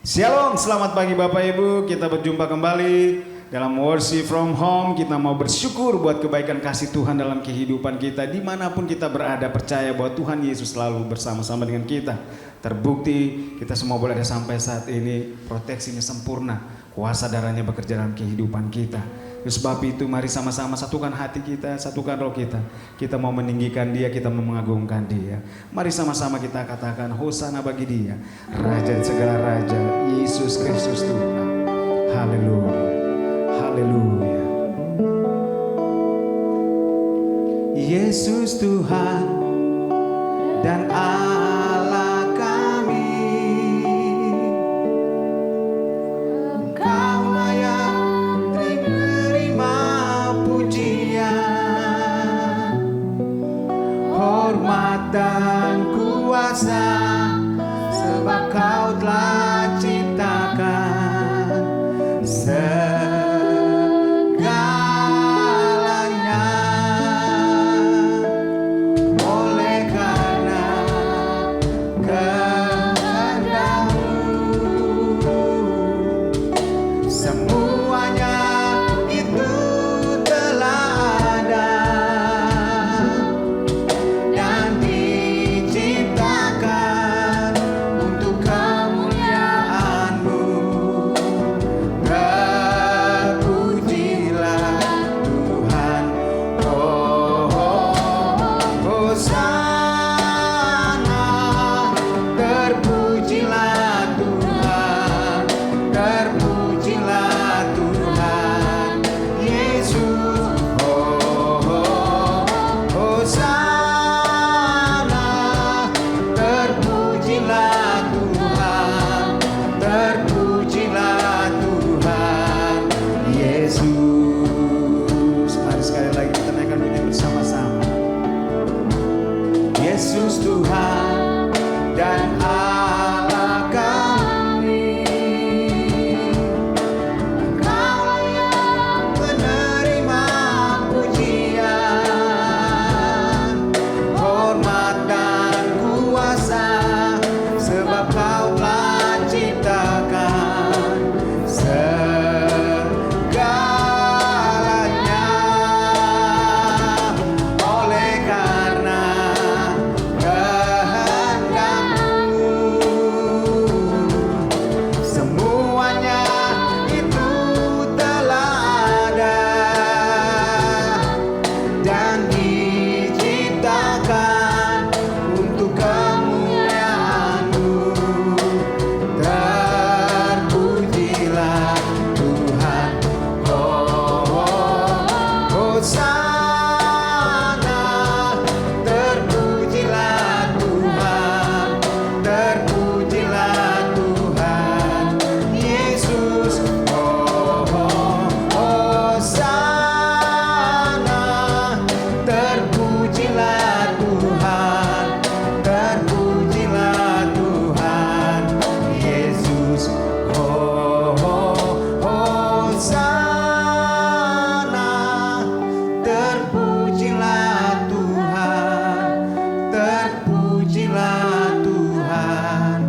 Shalom, selamat pagi Bapak Ibu. Kita berjumpa kembali dalam Worship from Home. Kita mau bersyukur buat kebaikan kasih Tuhan dalam kehidupan kita. Dimanapun kita berada, percaya bahwa Tuhan Yesus selalu bersama-sama dengan kita. Terbukti kita semua boleh ada sampai saat ini. Proteksinya sempurna, kuasa darahnya bekerja dalam kehidupan kita. Sebab itu mari sama-sama satukan hati kita, satukan roh kita. Kita mau meninggikan Dia, kita mau mengagungkan Dia. Mari sama-sama kita katakan hosana bagi Dia, Raja segala raja, Yesus Kristus Tuhan. Haleluya, haleluya. Yesus Tuhan dan Allah kami, Engkau layak terima pujian, hormat dan kuasa, sebab Kau telah ciptakan segalanya. Oleh karena kehendak-Mu, semuanya itu telah ada dan diciptakan untuk kemuliaan-Mu. Terpujilah Tuhan, oh hosana. Terpujilah Tuhan, terpujilah Tuhan Yesus, oh hosana. Terpujilah Tuhan, terpujilah Tuhan Yesus. Mari sekali lagi kita naikkan bunyi bersama-sama. Yesus Tuhan dan Allah kami, Engkau layak menerima pujian, hormat dan kuasa, sebab Kau telah ciptakan segalanya. Oleh karena kehendak-Mu, semuanya itu telah ada dan diciptakan untuk kemuliaan-Mu. Terpujilah Tuhan, oh hosana. Terpujilah Tuhan, terpujilah Tuhan Yesus, oh hosana. Terpujilah Tuhan, terpujilah Tuhan Yesus, oh hosana. Terpujilah Tuhan, terpujilah Tuhan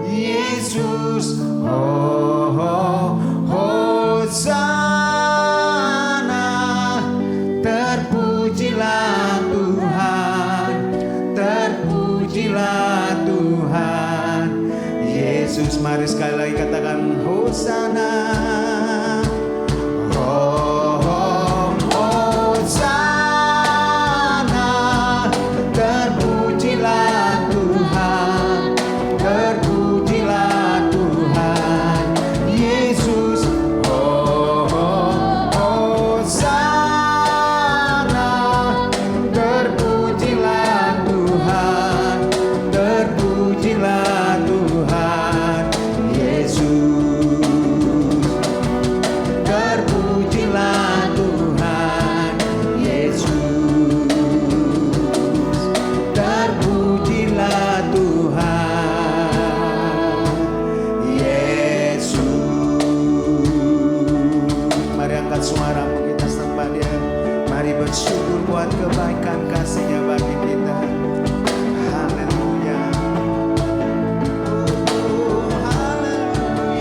Yesus, oh hosana. Terpujilah Tuhan, terpujilah Tuhan Yesus. Mari sekali lagi katakan hosana. Oh hosana. Terpujilah Tuhan, terpujilah Tuhan Yesus, oh hosana. Terpujilah Tuhan, terpujilah Tuhan Yesus. Terpujilah Tuhan Yesus, terpujilah Tuhan Yesus. Mari angkat suaramu, kita sembah Dia. Mari bersyukur buat kebaikan kasih-Nya bagi kita. Haleluya. Oh, haleluya.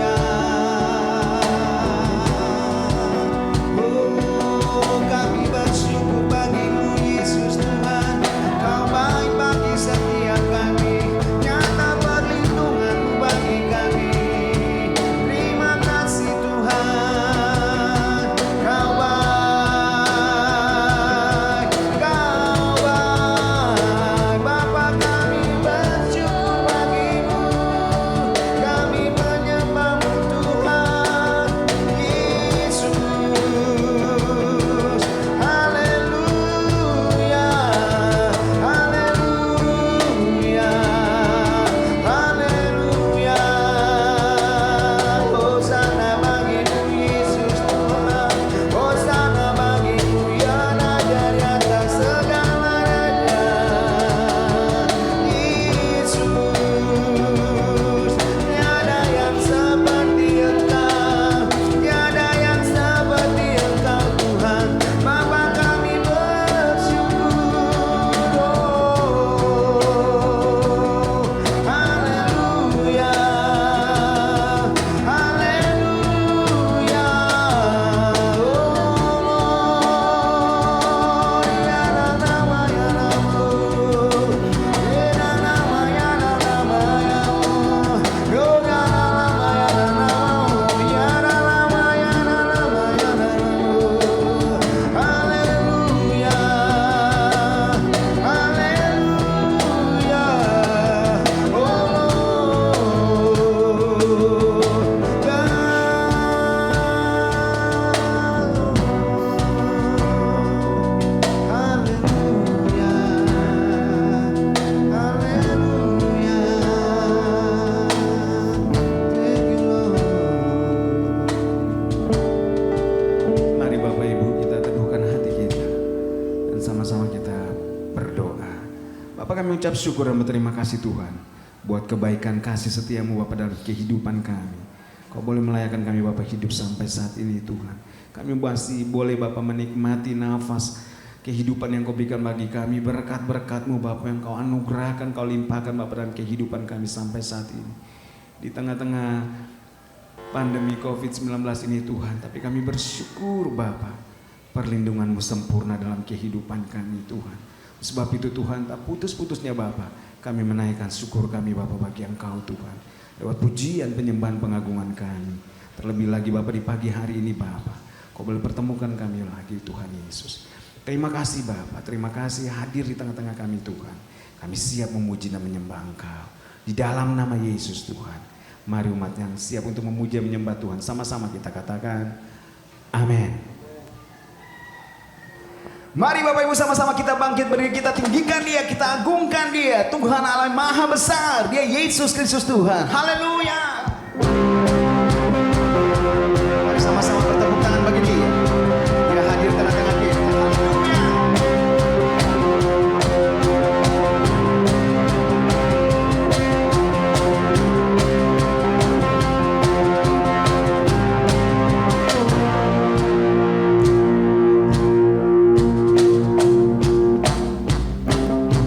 mengucap syukur dan berterima kasih Tuhan buat kebaikan kasih setiamu Bapa dalam kehidupan kami. Kau boleh melayakan kami Bapa hidup sampai saat ini Tuhan. Kami masih boleh Bapa menikmati nafas kehidupan yang kau berikan bagi kami. Berkat-berkat-Mu Bapa yang kau anugerahkan, kau limpahkan Bapa dalam kehidupan kami sampai saat ini. Di tengah-tengah pandemi COVID-19 ini Tuhan, tapi kami bersyukur Bapa, perlindungan-Mu sempurna dalam kehidupan kami Tuhan. Sebab itu Tuhan, tak putus-putusnya Bapa, kami menaikkan syukur kami Bapa bagi Engkau Tuhan, lewat pujian, penyembahan, pengagungan kami. Terlebih lagi Bapa di pagi hari ini Bapa, Kau boleh pertemukan kami lagi Tuhan Yesus. Terima kasih Bapa, terima kasih hadir di tengah-tengah kami Tuhan. Kami siap memuji dan menyembah Engkau di dalam nama Yesus Tuhan. Mari umat yang siap untuk memuji dan menyembah Tuhan, sama-sama kita katakan amin. Mari Bapak Ibu sama-sama kita bangkit berdiri, kita tinggikan Dia, kita agungkan Dia. Tuhan Allah yang Maha Besar, Dia Yesus Kristus Tuhan. Haleluya. Mari sama-sama bertepuk tangan bagi Dia. Dia hadir tengah-tengah kita. Haleluya.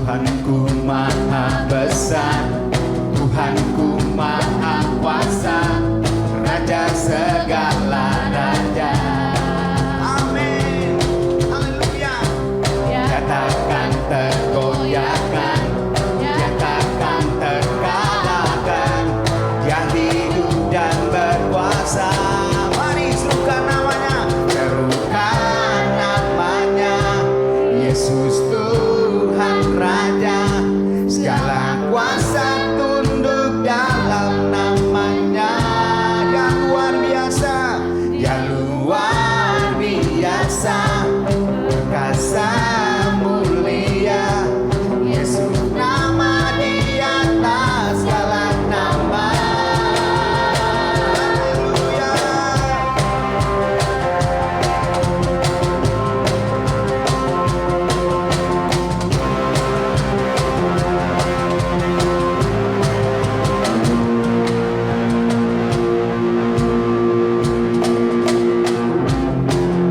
Tuhanku Maha Besar, Tuhanku Maha Kuasa, Raja segala raja. Amin. Haleluya. Nyatakan tergoyahkan, nyatakan terkalahkan, Dia hidup dan berkuasa. Mari serukan namanya, serukan namanya, Yesus Tuhan Raja, segala kuasa tunduk dalam namanya. Yang luar biasa, yang luar biasa, perkasa mulia, Yesus nama di atas segala nama. Haleluya.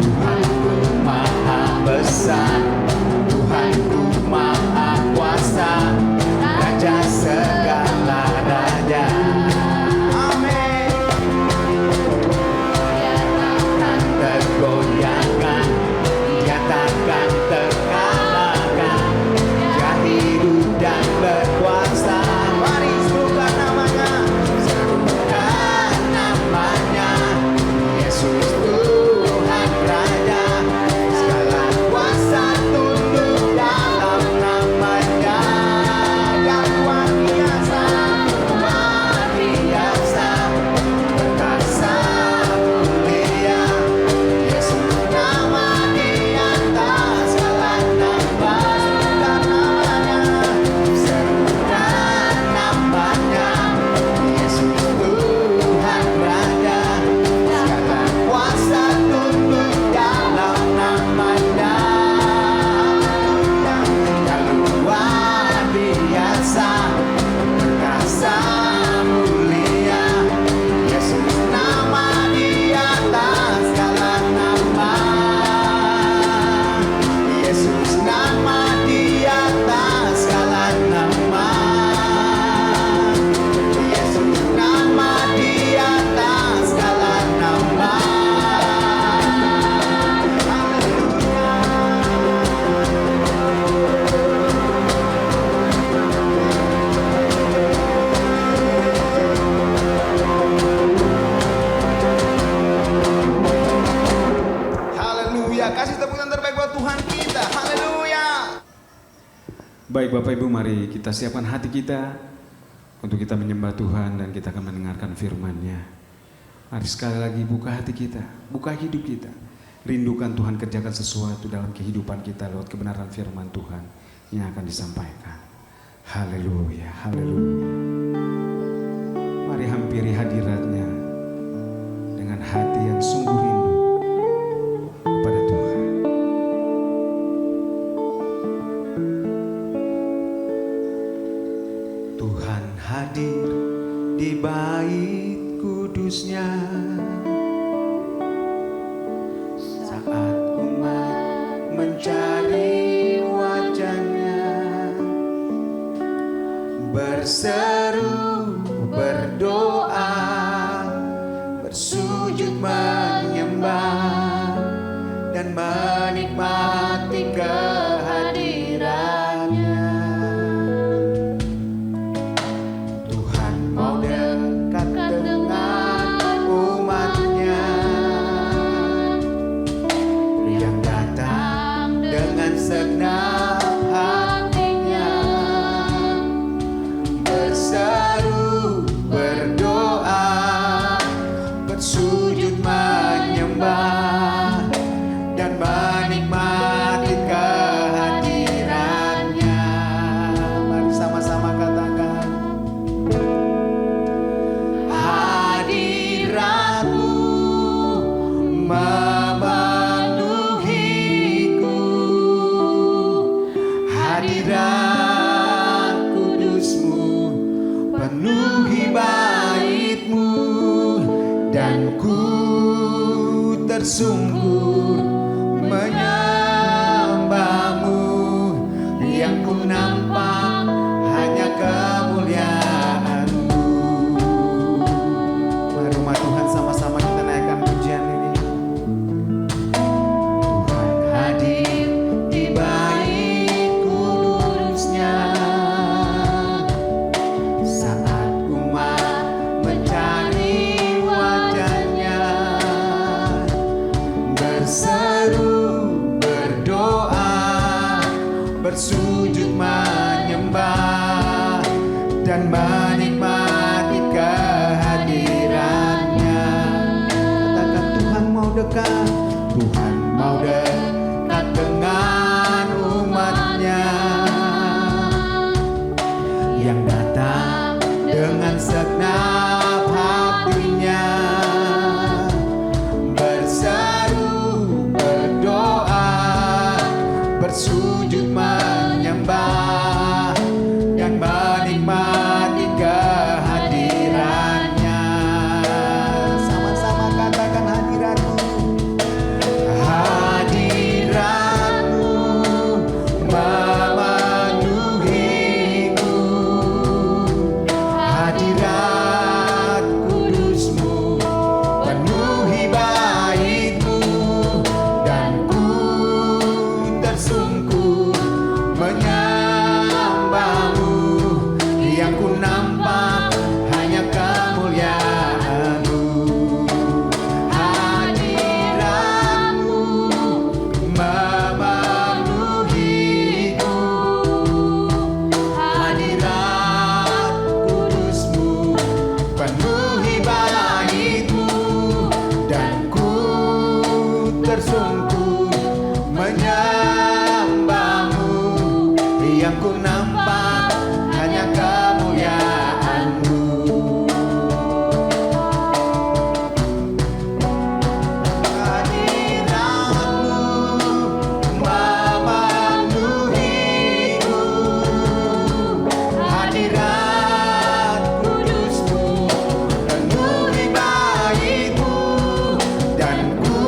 Tuhanku Maha Besar, Tuhanku Maha Kuasa, Raja segala raja. Amin. Nyatakan tergoyahkan, nyatakan terkalahkan, Dia hidup dan berkuasa. Mari serukan namanya, serukan namanya, Yesus Tuhan Raja, segala kuasa tunduk dalam namanya. Yang luar biasa, perkasa mulia, Yesus nama di atas segala nama. Serukan namanya, Yesus Tuhan Raja, segala kuasa tunduk dalam namanya. Yang luar biasa, perkasa mulia, Yesus nama di atas segala nama. Yesus nama di atas segala nama. Yesus nama di atas segala nama. Haleluya. Kasih tepuk tangan terbaik buat Tuhan kita. Haleluya. Baik Bapak Ibu, mari kita siapkan hati kita untuk kita menyembah Tuhan dan kita akan mendengarkan firman-Nya. Mari sekali lagi buka hati kita, buka hidup kita. Rindukan Tuhan kerjakan sesuatu dalam kehidupan kita lewat kebenaran firman Tuhan yang akan disampaikan. Haleluya, haleluya. Mari hampiri hadirat-Nya dengan hati yang sungguh rindu kepada Tuhan. mencari wajahnya, berseru, berdoa, bersujud menyembah, dan menikmati kehadirannya. Tuhan mau dekat dengan umatnya yang datang dengan segenap hatinya, berseru, berdoa, bersujud menyembah, dan menikmati kehadirannya. Mari sama-sama katakan, hadiratmu memenuhiku, hadirat kudusmu penuhi baitmu, dan ku tersungkur menyembahmu, yang ku nampak hanya kemuliaan-Mu. Mari rumah Tuhan sama-sama kita naikkan pujian ini. Tuhan hadir di bait kudusnya saat umat mencari wajahnya, berseru, berdoa, bersujud menyembah, dan menikmati kehadirannya. Katakan, Tuhan mau dekat, Tuhan mau dekat dengan umatnya yang datang dengan segenap hatinya, berseru, berdoa, bersujud menyembah, dan menikmati kehadirannya. Sama-sama katakan, hadiratmu, hadiratmu memenuhiku, hadirat kudusmu penuhi baitmu, dan ku tersungkur menyembahmu, yang ku nampak hanya kemuliaan-Mu. Hadirat-Mu memenuhiku, hadirat kudusmu penuhi baitmu, dan ku tersungkur menyembahmu, yang ku nampak hanya kemuliaan-Mu. Hadirat-Mu memenuhiku, hadirat kudusmu penuhi baitmu, dan ku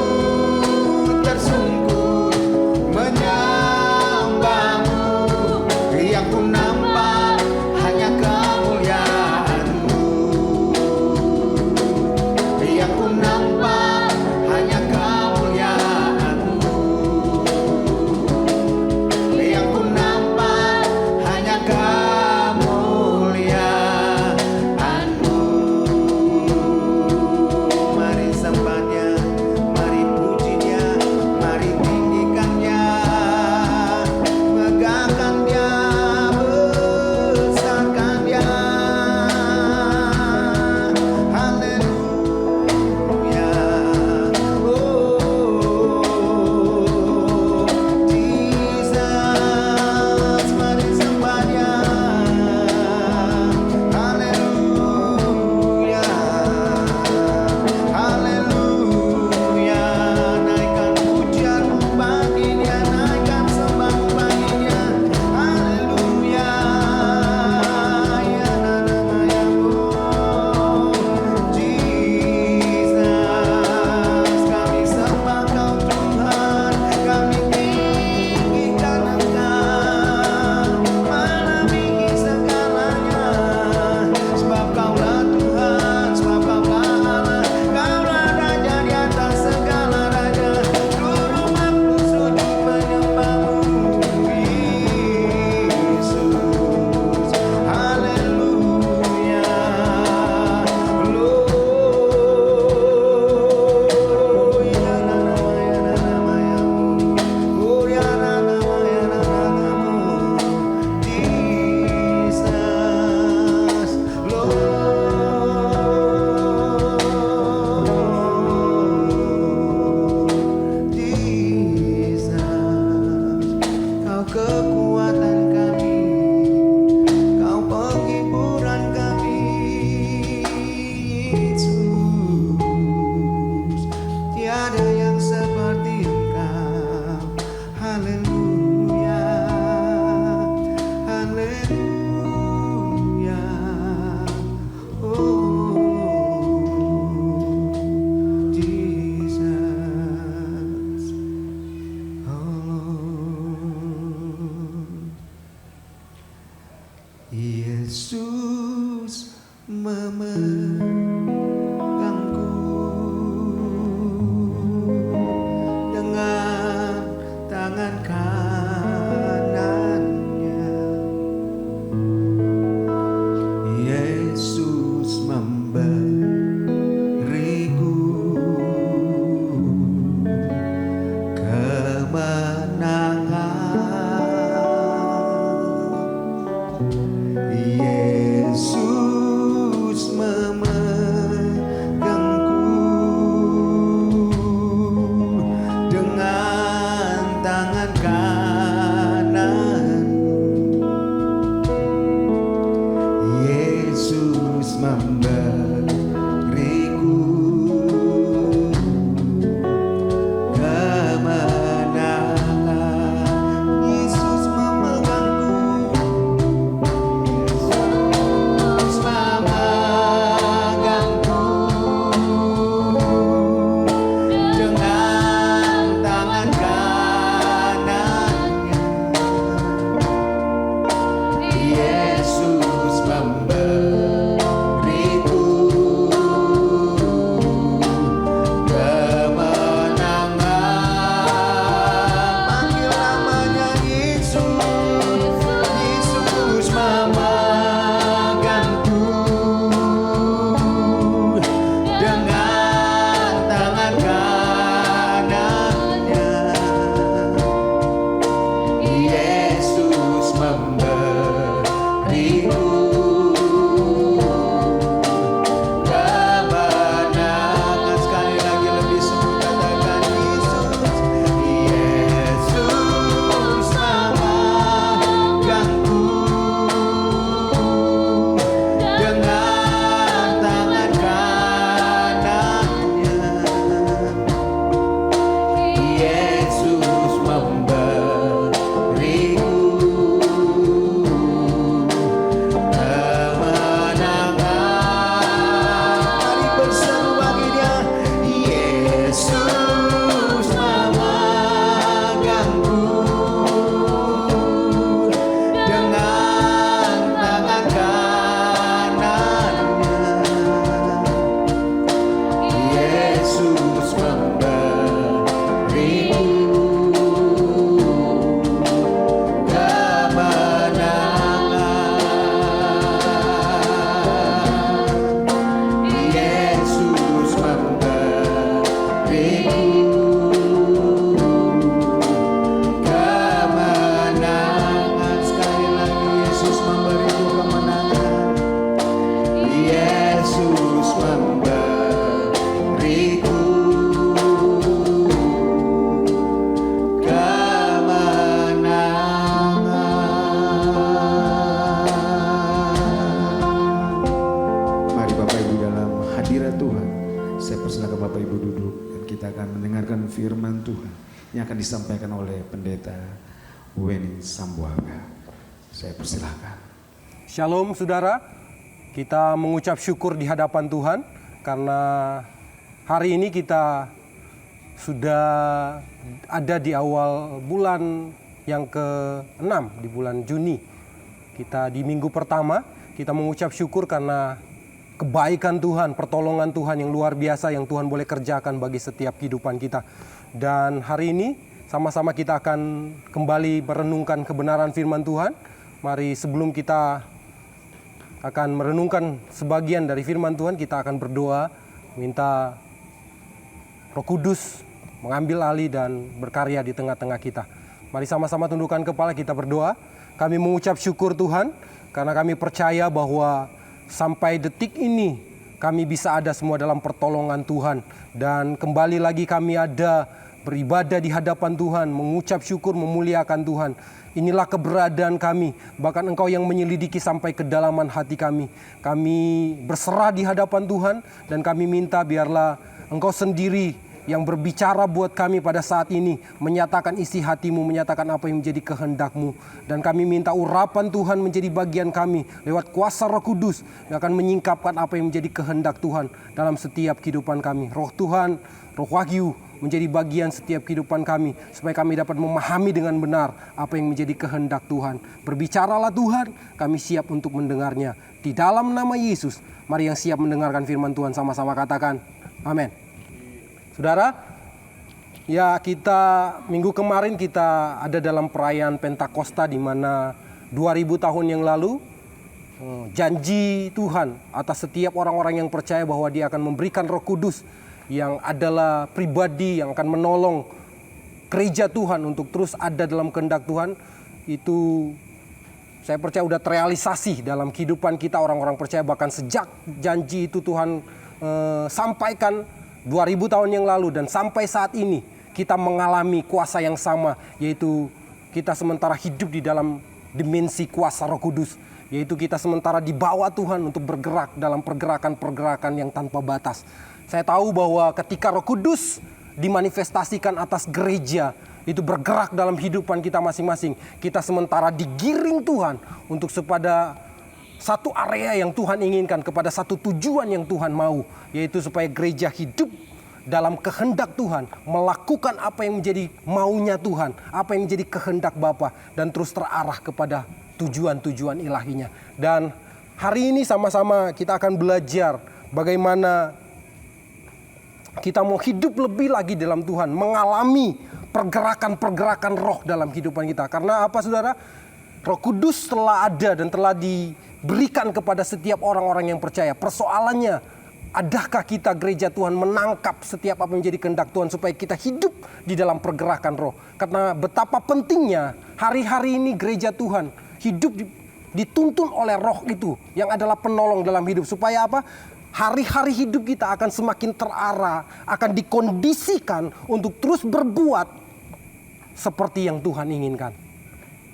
firman Tuhan yang akan disampaikan oleh Pendeta Weni Sambuaga. Saya persilahkan. Shalom saudara, kita mengucap syukur di hadapan Tuhan karena hari ini kita sudah ada di awal bulan yang ke-6, di bulan Juni. Kita di minggu pertama, kita mengucap syukur karena kebaikan Tuhan, pertolongan Tuhan yang luar biasa yang Tuhan boleh kerjakan bagi setiap kehidupan kita. Dan hari ini sama-sama kita akan kembali merenungkan kebenaran firman Tuhan. Mari sebelum kita akan merenungkan sebagian dari firman Tuhan, kita akan berdoa, minta Roh Kudus mengambil alih dan berkarya di tengah-tengah kita. Mari sama-sama tundukkan kepala, kita berdoa. Kami mengucap syukur Tuhan, karena kami percaya bahwa sampai detik ini kami bisa ada semua dalam pertolongan Tuhan. Dan kembali lagi kami ada beribadah di hadapan Tuhan, mengucap syukur, memuliakan Tuhan. Inilah keberadaan kami, bahkan Engkau yang menyelidiki sampai kedalaman hati kami. Kami berserah di hadapan Tuhan dan kami minta biarlah Engkau sendiri yang berbicara buat kami pada saat ini, menyatakan isi hatimu, menyatakan apa yang menjadi kehendak-Mu. Dan kami minta urapan Tuhan menjadi bagian kami lewat kuasa Roh Kudus yang akan menyingkapkan apa yang menjadi kehendak Tuhan dalam setiap kehidupan kami. Roh Tuhan, Roh Wahyu menjadi bagian setiap kehidupan kami, supaya kami dapat memahami dengan benar apa yang menjadi kehendak Tuhan. Berbicaralah Tuhan, kami siap untuk mendengarnya. Di dalam nama Yesus, mari yang siap mendengarkan firman Tuhan sama-sama katakan, amin. Saudara, ya kita minggu kemarin kita ada dalam perayaan Pentakosta di mana 2000 tahun yang lalu janji Tuhan atas setiap orang-orang yang percaya bahwa Dia akan memberikan Roh Kudus yang adalah pribadi yang akan menolong gereja Tuhan untuk terus ada dalam kehendak Tuhan. Itu saya percaya sudah terrealisasi dalam kehidupan kita orang-orang percaya, bahkan sejak janji itu Tuhan sampaikan 2000 tahun yang lalu dan sampai saat ini kita mengalami kuasa yang sama, yaitu kita sementara hidup di dalam dimensi kuasa Roh Kudus, yaitu kita sementara dibawa Tuhan untuk bergerak dalam pergerakan-pergerakan yang tanpa batas. Saya tahu bahwa ketika Roh Kudus dimanifestasikan atas gereja, itu bergerak dalam kehidupan kita masing-masing, kita sementara digiring Tuhan untuk kepada satu area yang Tuhan inginkan, kepada satu tujuan yang Tuhan mau, yaitu supaya gereja hidup dalam kehendak Tuhan, melakukan apa yang menjadi maunya Tuhan, apa yang menjadi kehendak Bapa, dan terus terarah kepada tujuan-tujuan ilahinya. Dan hari ini sama-sama kita akan belajar bagaimana kita mau hidup lebih lagi dalam Tuhan, mengalami pergerakan-pergerakan roh dalam kehidupan kita. Karena apa saudara? Roh Kudus telah ada dan telah diberikan kepada setiap orang-orang yang percaya. Persoalannya, adakah kita gereja Tuhan menangkap setiap apa yang menjadi kehendak Tuhan supaya kita hidup di dalam pergerakan roh. Karena betapa pentingnya hari-hari ini gereja Tuhan hidup dituntun oleh roh itu yang adalah penolong dalam hidup. Supaya apa? Hari-hari hidup kita akan semakin terarah, akan dikondisikan untuk terus berbuat seperti yang Tuhan inginkan.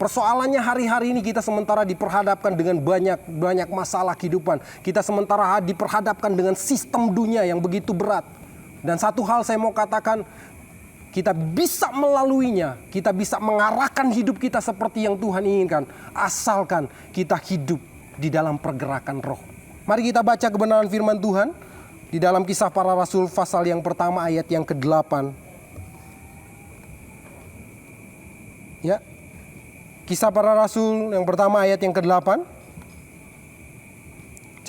Persoalannya hari-hari ini kita sementara diperhadapkan dengan banyak masalah kehidupan. Kita sementara diperhadapkan dengan sistem dunia yang begitu berat. Dan satu hal saya mau katakan, kita bisa melaluinya. Kita bisa mengarahkan hidup kita seperti yang Tuhan inginkan. Asalkan kita hidup di dalam pergerakan roh. Mari kita baca kebenaran firman Tuhan di dalam Kisah Para Rasul pasal yang pertama ayat yang ke-8. Ya. Kisah Para Rasul yang pertama ayat yang ke-8.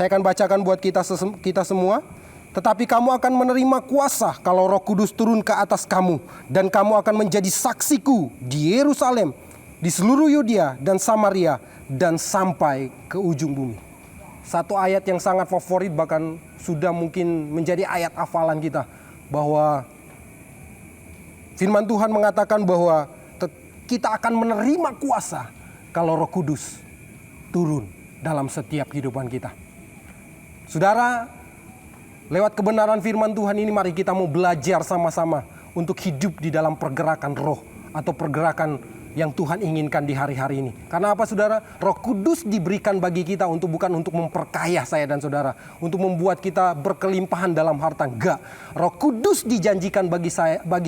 Saya akan bacakan buat kita semua. Tetapi kamu akan menerima kuasa kalau Roh Kudus turun ke atas kamu. Dan kamu akan menjadi saksiku di Yerusalem, di seluruh Yudea dan Samaria, dan sampai ke ujung bumi. Satu ayat yang sangat favorit, bahkan sudah mungkin menjadi ayat hafalan kita. Bahwa firman Tuhan mengatakan bahwa kita akan menerima kuasa kalau Roh Kudus turun dalam setiap kehidupan kita. Saudara, lewat kebenaran firman Tuhan ini mari kita mau belajar sama-sama untuk hidup di dalam pergerakan roh. atau pergerakan yang Tuhan inginkan di hari-hari ini. Karena apa saudara? Roh Kudus diberikan bagi kita bukan untuk memperkaya saya dan saudara, untuk membuat kita berkelimpahan dalam harta. Enggak. Roh Kudus dijanjikan bagi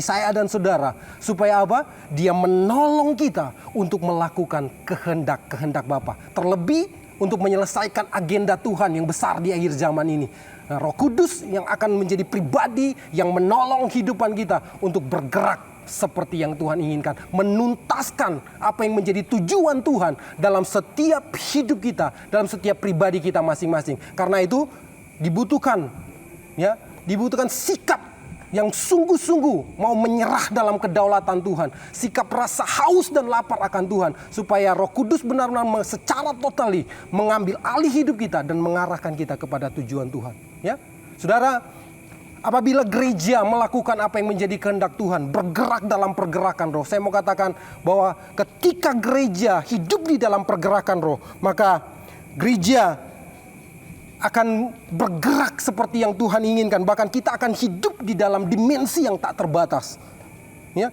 saya dan saudara supaya apa? Dia menolong kita untuk melakukan kehendak Bapa. Terlebih untuk menyelesaikan agenda Tuhan yang besar di akhir zaman ini. Nah, Roh Kudus yang akan menjadi pribadi yang menolong kehidupan kita untuk bergerak seperti yang Tuhan inginkan, menuntaskan apa yang menjadi tujuan Tuhan dalam setiap hidup kita, dalam setiap pribadi kita masing-masing. Karena itu dibutuhkan sikap yang sungguh-sungguh mau menyerah dalam kedaulatan Tuhan, sikap rasa haus dan lapar akan Tuhan, supaya Roh Kudus benar-benar secara totali mengambil alih hidup kita dan mengarahkan kita kepada tujuan Tuhan. Ya, saudara, apabila gereja melakukan apa yang menjadi kehendak Tuhan, bergerak dalam pergerakan roh, saya mau katakan bahwa ketika gereja hidup di dalam pergerakan roh, maka gereja akan bergerak seperti yang Tuhan inginkan. Bahkan kita akan hidup di dalam dimensi yang tak terbatas. Ya,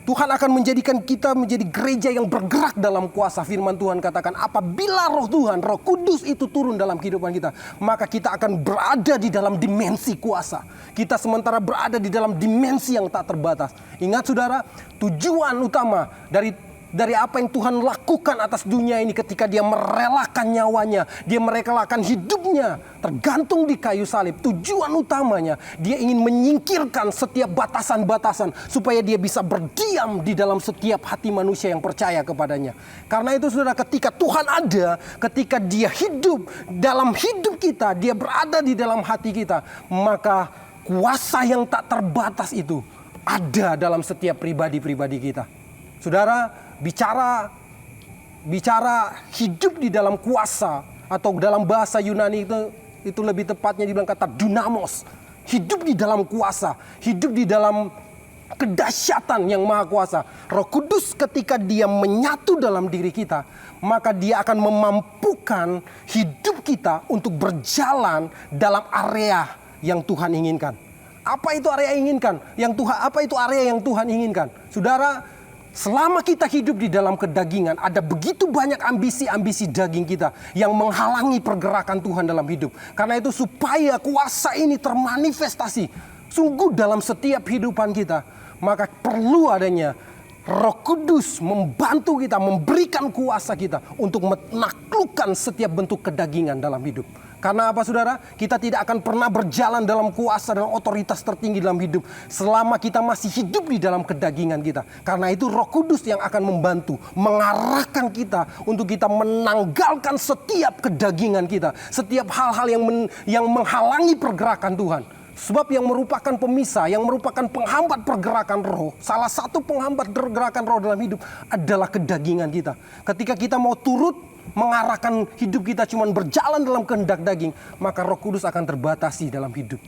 Tuhan akan menjadikan kita menjadi gereja yang bergerak dalam kuasa. Firman Tuhan katakan, apabila roh Tuhan, Roh Kudus itu turun dalam kehidupan kita, maka kita akan berada di dalam dimensi kuasa. Kita sementara berada di dalam dimensi yang tak terbatas. Ingat saudara, tujuan utama dari apa yang Tuhan lakukan atas dunia ini ketika dia merelakan nyawanya, dia merelakan hidupnya tergantung di kayu salib. Tujuan utamanya, dia ingin menyingkirkan setiap batasan-batasan supaya dia bisa berdiam di dalam setiap hati manusia yang percaya kepadanya. Karena itu saudara, ketika Tuhan ada, ketika dia hidup dalam hidup kita, dia berada di dalam hati kita, maka kuasa yang tak terbatas itu ada dalam setiap pribadi-pribadi kita. Saudara, bicara hidup di dalam kuasa, atau dalam bahasa Yunani itu lebih tepatnya dibilang kata dunamos. Hidup di dalam kuasa, hidup di dalam kedahsyatan yang maha kuasa. Roh Kudus ketika dia menyatu dalam diri kita, maka dia akan memampukan hidup kita untuk berjalan dalam area yang Tuhan inginkan. Apa itu area inginkan? Apa itu area yang Tuhan inginkan? Saudara, selama kita hidup di dalam kedagingan, ada begitu banyak ambisi-ambisi daging kita yang menghalangi pergerakan Tuhan dalam hidup. Karena itu supaya kuasa ini termanifestasi sungguh dalam setiap kehidupan kita, maka perlu adanya Roh Kudus membantu kita, memberikan kuasa kita untuk menaklukkan setiap bentuk kedagingan dalam hidup. Karena apa saudara? Kita tidak akan pernah berjalan dalam kuasa dan otoritas tertinggi dalam hidup selama kita masih hidup di dalam kedagingan kita. Karena itu Roh Kudus yang akan membantu, mengarahkan kita untuk kita menanggalkan setiap kedagingan kita, setiap hal-hal yang menghalangi pergerakan Tuhan. Sebab yang merupakan pemisah, yang merupakan penghambat pergerakan roh, salah satu penghambat pergerakan roh dalam hidup adalah kedagingan kita. Ketika kita mau turut mengarahkan hidup kita cuma berjalan dalam kehendak daging, maka Roh Kudus akan terbatasi dalam hidup.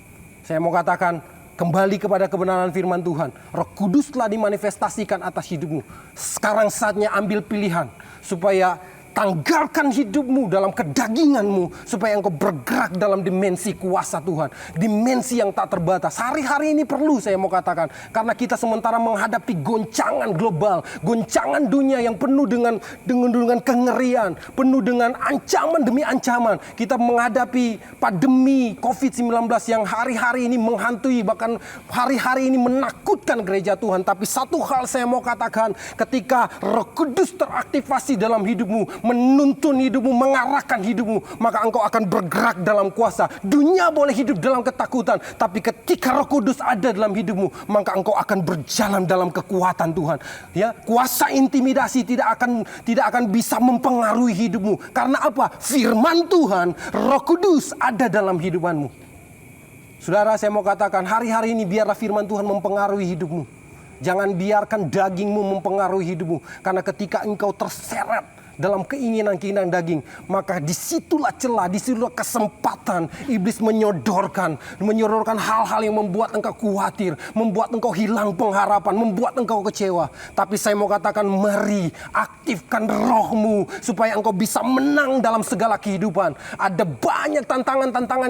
Saya mau katakan, kembali kepada kebenaran firman Tuhan. Roh Kudus telah dimanifestasikan atas hidupmu. Sekarang saatnya ambil pilihan supaya tanggalkan hidupmu dalam kedaginganmu, supaya engkau bergerak dalam dimensi kuasa Tuhan, dimensi yang tak terbatas. Hari-hari ini perlu saya mau katakan, karena kita sementara menghadapi goncangan global, goncangan dunia yang penuh dengan kengerian, penuh dengan ancaman demi ancaman. Kita menghadapi pandemi COVID-19 yang hari-hari ini menghantui, bahkan hari-hari ini menakutkan gereja Tuhan. Tapi satu hal saya mau katakan, ketika Roh Kudus teraktivasi dalam hidupmu, menuntun hidupmu, mengarahkan hidupmu, maka engkau akan bergerak dalam kuasa. Dunia boleh hidup dalam ketakutan, tapi ketika Roh Kudus ada dalam hidupmu, maka engkau akan berjalan dalam kekuatan Tuhan. Ya, kuasa intimidasi tidak akan bisa mempengaruhi hidupmu. Karena apa? Firman Tuhan, Roh Kudus ada dalam hidupanmu. Saudara, saya mau katakan, hari-hari ini biarlah firman Tuhan mempengaruhi hidupmu. Jangan biarkan dagingmu mempengaruhi hidupmu. Karena ketika engkau terseret dalam keinginan-keinginan daging, maka disitulah celah, disitulah kesempatan iblis menyodorkan hal-hal yang membuat engkau khawatir, membuat engkau hilang pengharapan, membuat engkau kecewa. Tapi saya mau katakan, mari aktifkan rohmu supaya engkau bisa menang dalam segala kehidupan. Ada banyak tantangan-tantangan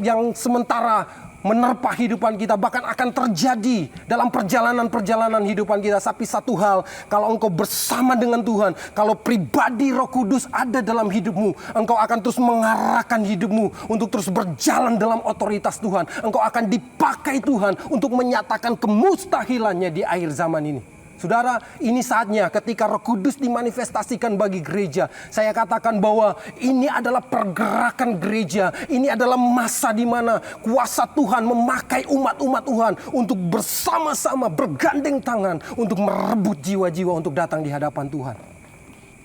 yang sementara menerpa kehidupan kita, bahkan akan terjadi dalam perjalanan-perjalanan kehidupan kita. Tapi satu hal, kalau engkau bersama dengan Tuhan, kalau pribadi Roh Kudus ada dalam hidupmu, engkau akan terus mengarahkan hidupmu untuk terus berjalan dalam otoritas Tuhan. Engkau akan dipakai Tuhan untuk menyatakan kemustahilannya di akhir zaman ini. Saudara, ini saatnya ketika Roh Kudus dimanifestasikan bagi gereja. Saya katakan bahwa ini adalah pergerakan gereja. Ini adalah masa di mana kuasa Tuhan memakai umat-umat Tuhan untuk bersama-sama bergandeng tangan untuk merebut jiwa-jiwa untuk datang di hadapan Tuhan.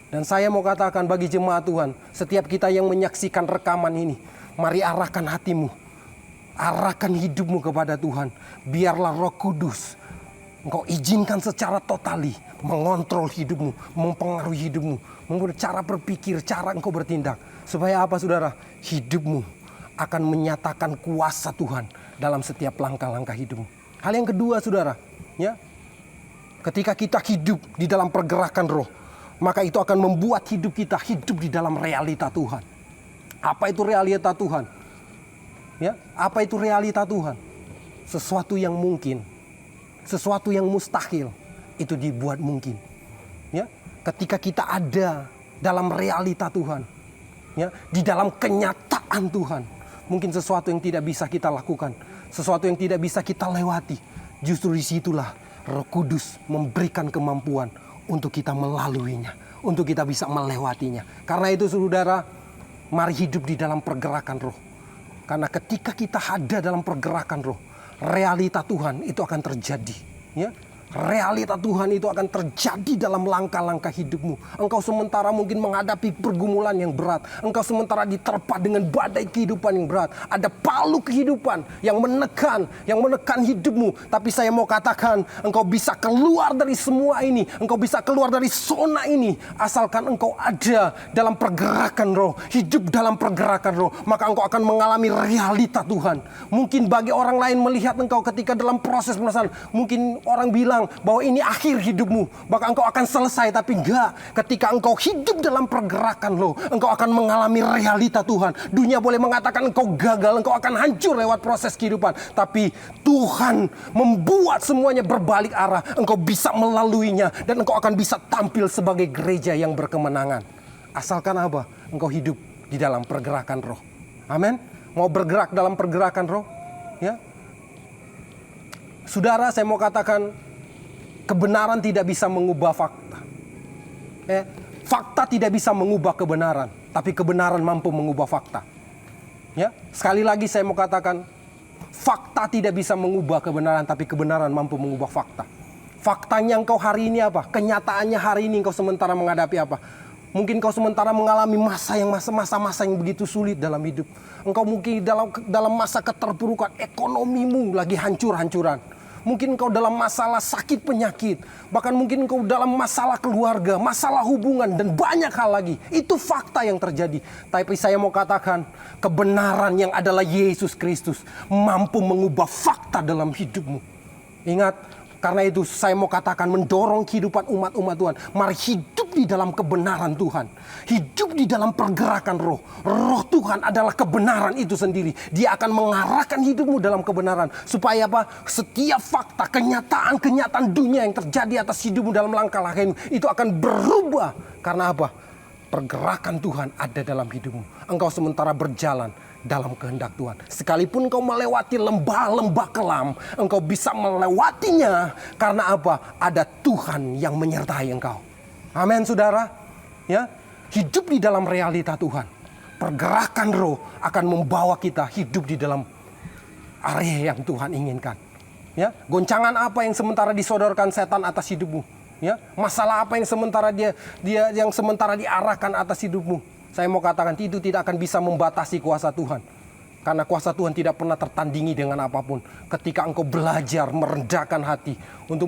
Dan saya mau katakan bagi jemaat Tuhan, setiap kita yang menyaksikan rekaman ini, mari arahkan hatimu, arahkan hidupmu kepada Tuhan. Biarlah Roh Kudus engkau izinkan secara totali mengontrol hidupmu, mempengaruhi hidupmu, membuat cara berpikir, cara engkau bertindak. Supaya apa saudara? Hidupmu akan menyatakan kuasa Tuhan dalam setiap langkah-langkah hidupmu. Hal yang kedua saudara, ya, ketika kita hidup di dalam pergerakan roh, maka itu akan membuat hidup kita hidup di dalam realita Tuhan. Apa itu realita Tuhan? Ya, apa itu realita Tuhan? Sesuatu yang mungkin, sesuatu yang mustahil itu dibuat mungkin. Ya, ketika kita ada dalam realita Tuhan, ya, di dalam kenyataan Tuhan, mungkin sesuatu yang tidak bisa kita lakukan, sesuatu yang tidak bisa kita lewati, justru disitulah Roh Kudus memberikan kemampuan untuk kita melaluinya, untuk kita bisa melewatinya. Karena itu saudara, mari hidup di dalam pergerakan roh. Karena ketika kita ada dalam pergerakan roh, realita Tuhan itu akan terjadi, ya. Realita Tuhan itu akan terjadi dalam langkah-langkah hidupmu. Engkau sementara mungkin menghadapi pergumulan yang berat. Engkau sementara diterpa dengan badai kehidupan yang berat. Ada palu kehidupan yang menekan hidupmu. Tapi saya mau katakan, engkau bisa keluar dari semua ini. Engkau bisa keluar dari zona ini. Asalkan engkau ada dalam pergerakan roh. Hidup dalam pergerakan roh. Maka engkau akan mengalami realita Tuhan. Mungkin bagi orang lain melihat engkau ketika dalam proses penasaran. Mungkin orang bilang bahwa ini akhir hidupmu, bahkan engkau akan selesai. Tapi enggak, ketika engkau hidup dalam pergerakan lo, engkau akan mengalami realita Tuhan. Dunia boleh mengatakan engkau gagal, engkau akan hancur lewat proses kehidupan, tapi Tuhan membuat semuanya berbalik arah. Engkau bisa melaluinya dan engkau akan bisa tampil sebagai gereja yang berkemenangan. Asalkan apa? Engkau hidup di dalam pergerakan roh. Amin. Mau bergerak dalam pergerakan roh, ya. Saudara, saya mau katakan, kebenaran tidak bisa mengubah fakta. Fakta tidak bisa mengubah kebenaran, tapi kebenaran mampu mengubah fakta. Ya, sekali lagi saya mau katakan, fakta tidak bisa mengubah kebenaran, tapi kebenaran mampu mengubah fakta. Faktanya engkau hari ini apa? Kenyataannya hari ini engkau sementara menghadapi apa? Mungkin engkau sementara mengalami masa-masa yang begitu sulit dalam hidup. Engkau mungkin dalam masa keterpurukan, ekonomimu lagi hancur-hancuran. Mungkin engkau dalam masalah sakit penyakit. Bahkan mungkin engkau dalam masalah keluarga, masalah hubungan, dan banyak hal lagi. Itu fakta yang terjadi. Tapi saya mau katakan, kebenaran yang adalah Yesus Kristus mampu mengubah fakta dalam hidupmu. Ingat, karena itu saya mau katakan, mendorong kehidupan umat-umat Tuhan. Mari hidup di dalam kebenaran Tuhan. Hidup di dalam pergerakan roh. Roh Tuhan adalah kebenaran itu sendiri. Dia akan mengarahkan hidupmu dalam kebenaran. Supaya apa? Setiap fakta, kenyataan dunia yang terjadi atas hidupmu dalam langkah-langkah ini, itu akan berubah. Karena apa? Pergerakan Tuhan ada dalam hidupmu. Engkau sementara berjalan dalam kehendak Tuhan. Sekalipun engkau melewati lembah-lembah kelam, engkau bisa melewatinya. Karena apa? Ada Tuhan yang menyertai engkau. Amin saudara. Ya, hidup di dalam realita Tuhan. Pergerakan roh akan membawa kita hidup di dalam area yang Tuhan inginkan. Ya, goncangan apa yang sementara disodorkan setan atas hidupmu? Ya, masalah apa yang sementara yang sementara diarahkan atas hidupmu? Saya mau katakan, itu tidak akan bisa membatasi kuasa Tuhan. Karena kuasa Tuhan tidak pernah tertandingi dengan apapun. Ketika engkau belajar merendahkan hati untuk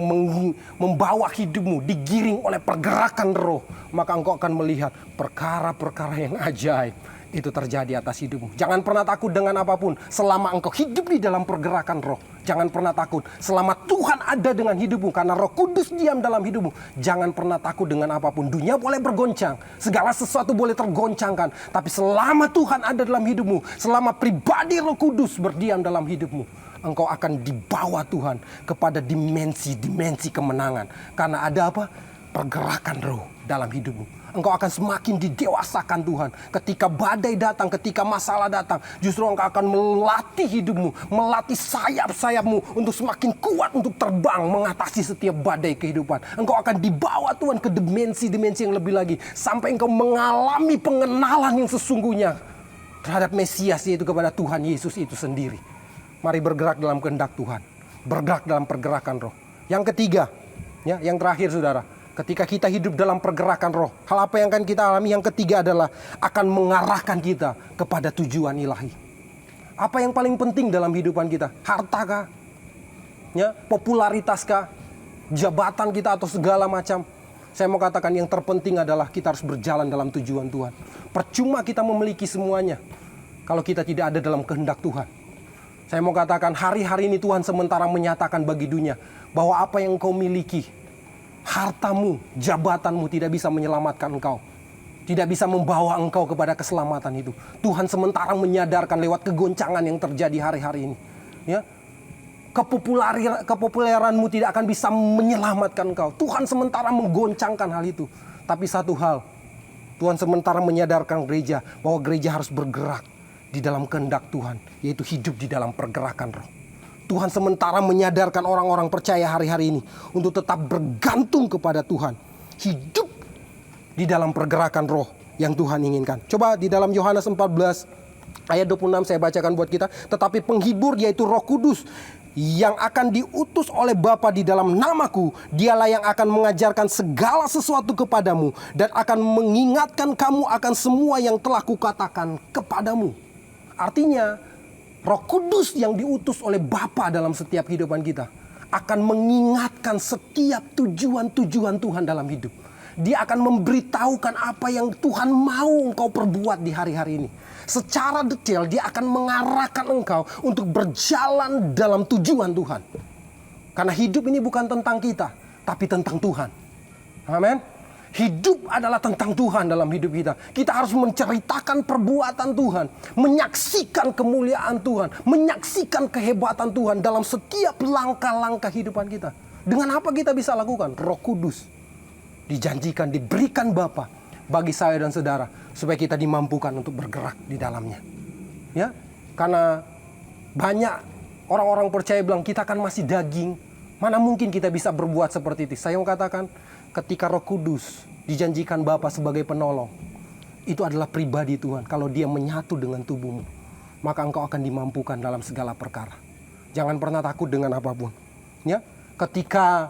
membawa hidupmu digiring oleh pergerakan roh, maka engkau akan melihat perkara-perkara yang ajaib itu terjadi atas hidupmu. Jangan pernah takut dengan apapun selama engkau hidup di dalam pergerakan roh. jangan pernah takut. Selama Tuhan ada dengan hidupmu, karena Roh Kudus diam dalam hidupmu, jangan pernah takut dengan apapun. Dunia boleh bergoncang, segala sesuatu boleh tergoncangkan, tapi selama Tuhan ada dalam hidupmu, selama pribadi Roh Kudus berdiam dalam hidupmu, engkau akan dibawa Tuhan kepada dimensi-dimensi kemenangan. Karena ada apa? Pergerakan roh dalam hidupmu. Engkau akan semakin didewasakan Tuhan. Ketika badai datang, ketika masalah datang, justru engkau akan melatih hidupmu, melatih sayap-sayapmu untuk semakin kuat untuk terbang mengatasi setiap badai kehidupan. Engkau akan dibawa Tuhan ke dimensi-dimensi yang lebih lagi, sampai engkau mengalami pengenalan yang sesungguhnya terhadap Mesias, yaitu kepada Tuhan Yesus itu sendiri. Mari bergerak dalam kehendak Tuhan, bergerak dalam pergerakan roh. Yang ketiga, ya, yang terakhir saudara, ketika kita hidup dalam pergerakan roh, hal apa yang akan kita alami? Yang ketiga adalah akan mengarahkan kita kepada tujuan ilahi. Apa yang paling penting dalam kehidupan kita? Harta kah? Ya, popularitas kah? Jabatan kita atau segala macam? Saya mau katakan yang terpenting adalah kita harus berjalan dalam tujuan Tuhan. Percuma kita memiliki semuanya kalau kita tidak ada dalam kehendak Tuhan. Saya mau katakan hari-hari ini Tuhan sementara menyatakan bagi dunia bahwa apa yang engkau miliki, hartamu, jabatanmu tidak bisa menyelamatkan engkau. Tidak bisa membawa engkau kepada keselamatan itu. Tuhan sementara menyadarkan lewat kegoncangan yang terjadi hari-hari ini. Ya, kepopuleranmu tidak akan bisa menyelamatkan engkau. Tuhan sementara menggoncangkan hal itu. Tapi satu hal, Tuhan sementara menyadarkan gereja bahwa gereja harus bergerak di dalam kehendak Tuhan, yaitu hidup di dalam pergerakan roh. Tuhan sementara menyadarkan orang-orang percaya hari-hari ini untuk tetap bergantung kepada Tuhan. Hidup di dalam pergerakan roh yang Tuhan inginkan. Coba di dalam Yohanes 14 ayat 26 saya bacakan buat kita. Tetapi penghibur, yaitu Roh Kudus, yang akan diutus oleh Bapa di dalam namaku, dialah yang akan mengajarkan segala sesuatu kepadamu dan akan mengingatkan kamu akan semua yang telah kukatakan kepadamu. Artinya, Roh Kudus yang diutus oleh Bapa dalam setiap kehidupan kita akan mengingatkan setiap tujuan-tujuan Tuhan dalam hidup. Dia akan memberitahukan apa yang Tuhan mau engkau perbuat di hari-hari ini. Secara detail dia akan mengarahkan engkau untuk berjalan dalam tujuan Tuhan. Karena hidup ini bukan tentang kita, tapi tentang Tuhan. Amin. Hidup adalah tentang Tuhan dalam hidup kita. Kita harus menceritakan perbuatan Tuhan, menyaksikan kemuliaan Tuhan, menyaksikan kehebatan Tuhan dalam setiap langkah-langkah kehidupan kita. Dengan apa kita bisa lakukan? Roh Kudus dijanjikan, diberikan Bapa bagi saya dan saudara, supaya kita dimampukan untuk bergerak di dalamnya. Ya, karena banyak orang-orang percaya bilang kita kan masih daging, mana mungkin kita bisa berbuat seperti itu. Saya mau katakan, ketika Roh Kudus dijanjikan Bapa sebagai penolong, itu adalah pribadi Tuhan. Kalau dia menyatu dengan tubuhmu, maka engkau akan dimampukan dalam segala perkara. Jangan pernah takut dengan apapun. Ya, ketika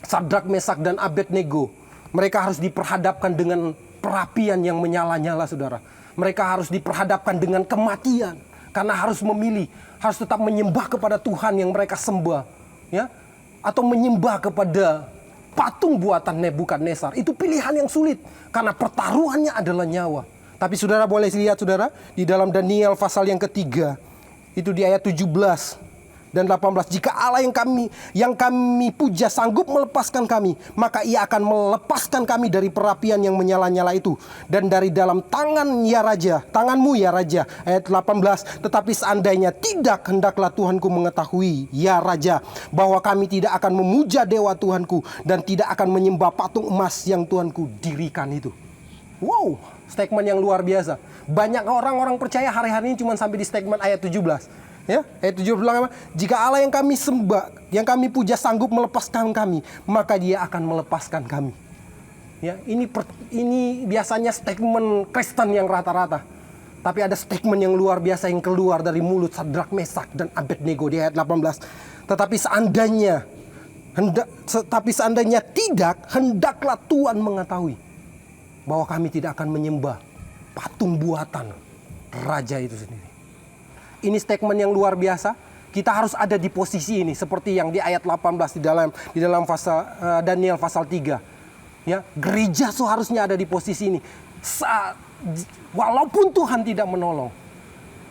Sadrak, Mesak, dan Abednego, mereka harus diperhadapkan dengan perapian yang menyala-nyala, saudara. Mereka harus diperhadapkan dengan kematian, karena harus memilih, harus tetap menyembah kepada Tuhan yang mereka sembah, ya, atau menyembah kepada patung buatan Nebukadnezar. Itu pilihan yang sulit, karena pertaruhannya adalah nyawa. Tapi saudara boleh lihat, saudara, di dalam Daniel pasal yang ketiga, itu di ayat 17 dan 18, jika Allah yang kami puja sanggup melepaskan kami, maka ia akan melepaskan kami dari perapian yang menyala-nyala itu, dan dari dalam tanganmu ya Raja. Ayat 18, tetapi seandainya tidak, hendaklah Tuhanku mengetahui ya Raja, bahwa kami tidak akan memuja dewa Tuhanku dan tidak akan menyembah patung emas yang Tuhanku dirikan itu. Wow, statement yang luar biasa. Banyak orang-orang percaya hari-hari ini cuma sampai di statement ayat 17. Ya, ayat 17 bilang apa? Jika Allah yang kami sembah, yang kami puja sanggup melepaskan kami, maka dia akan melepaskan kami. Ya, ini biasanya statement Kristen yang rata-rata. Tapi ada statement yang luar biasa yang keluar dari mulut Sadrak, Mesak, dan Abednego di ayat 18. Tetapi seandainya tidak, hendaklah Tuhan mengetahui bahwa kami tidak akan menyembah patung buatan raja itu sendiri. Ini statement yang luar biasa. Kita harus ada di posisi ini, seperti yang di ayat 18 di dalam Daniel pasal 3. Ya, gereja seharusnya ada di posisi ini. Walaupun Tuhan tidak menolong.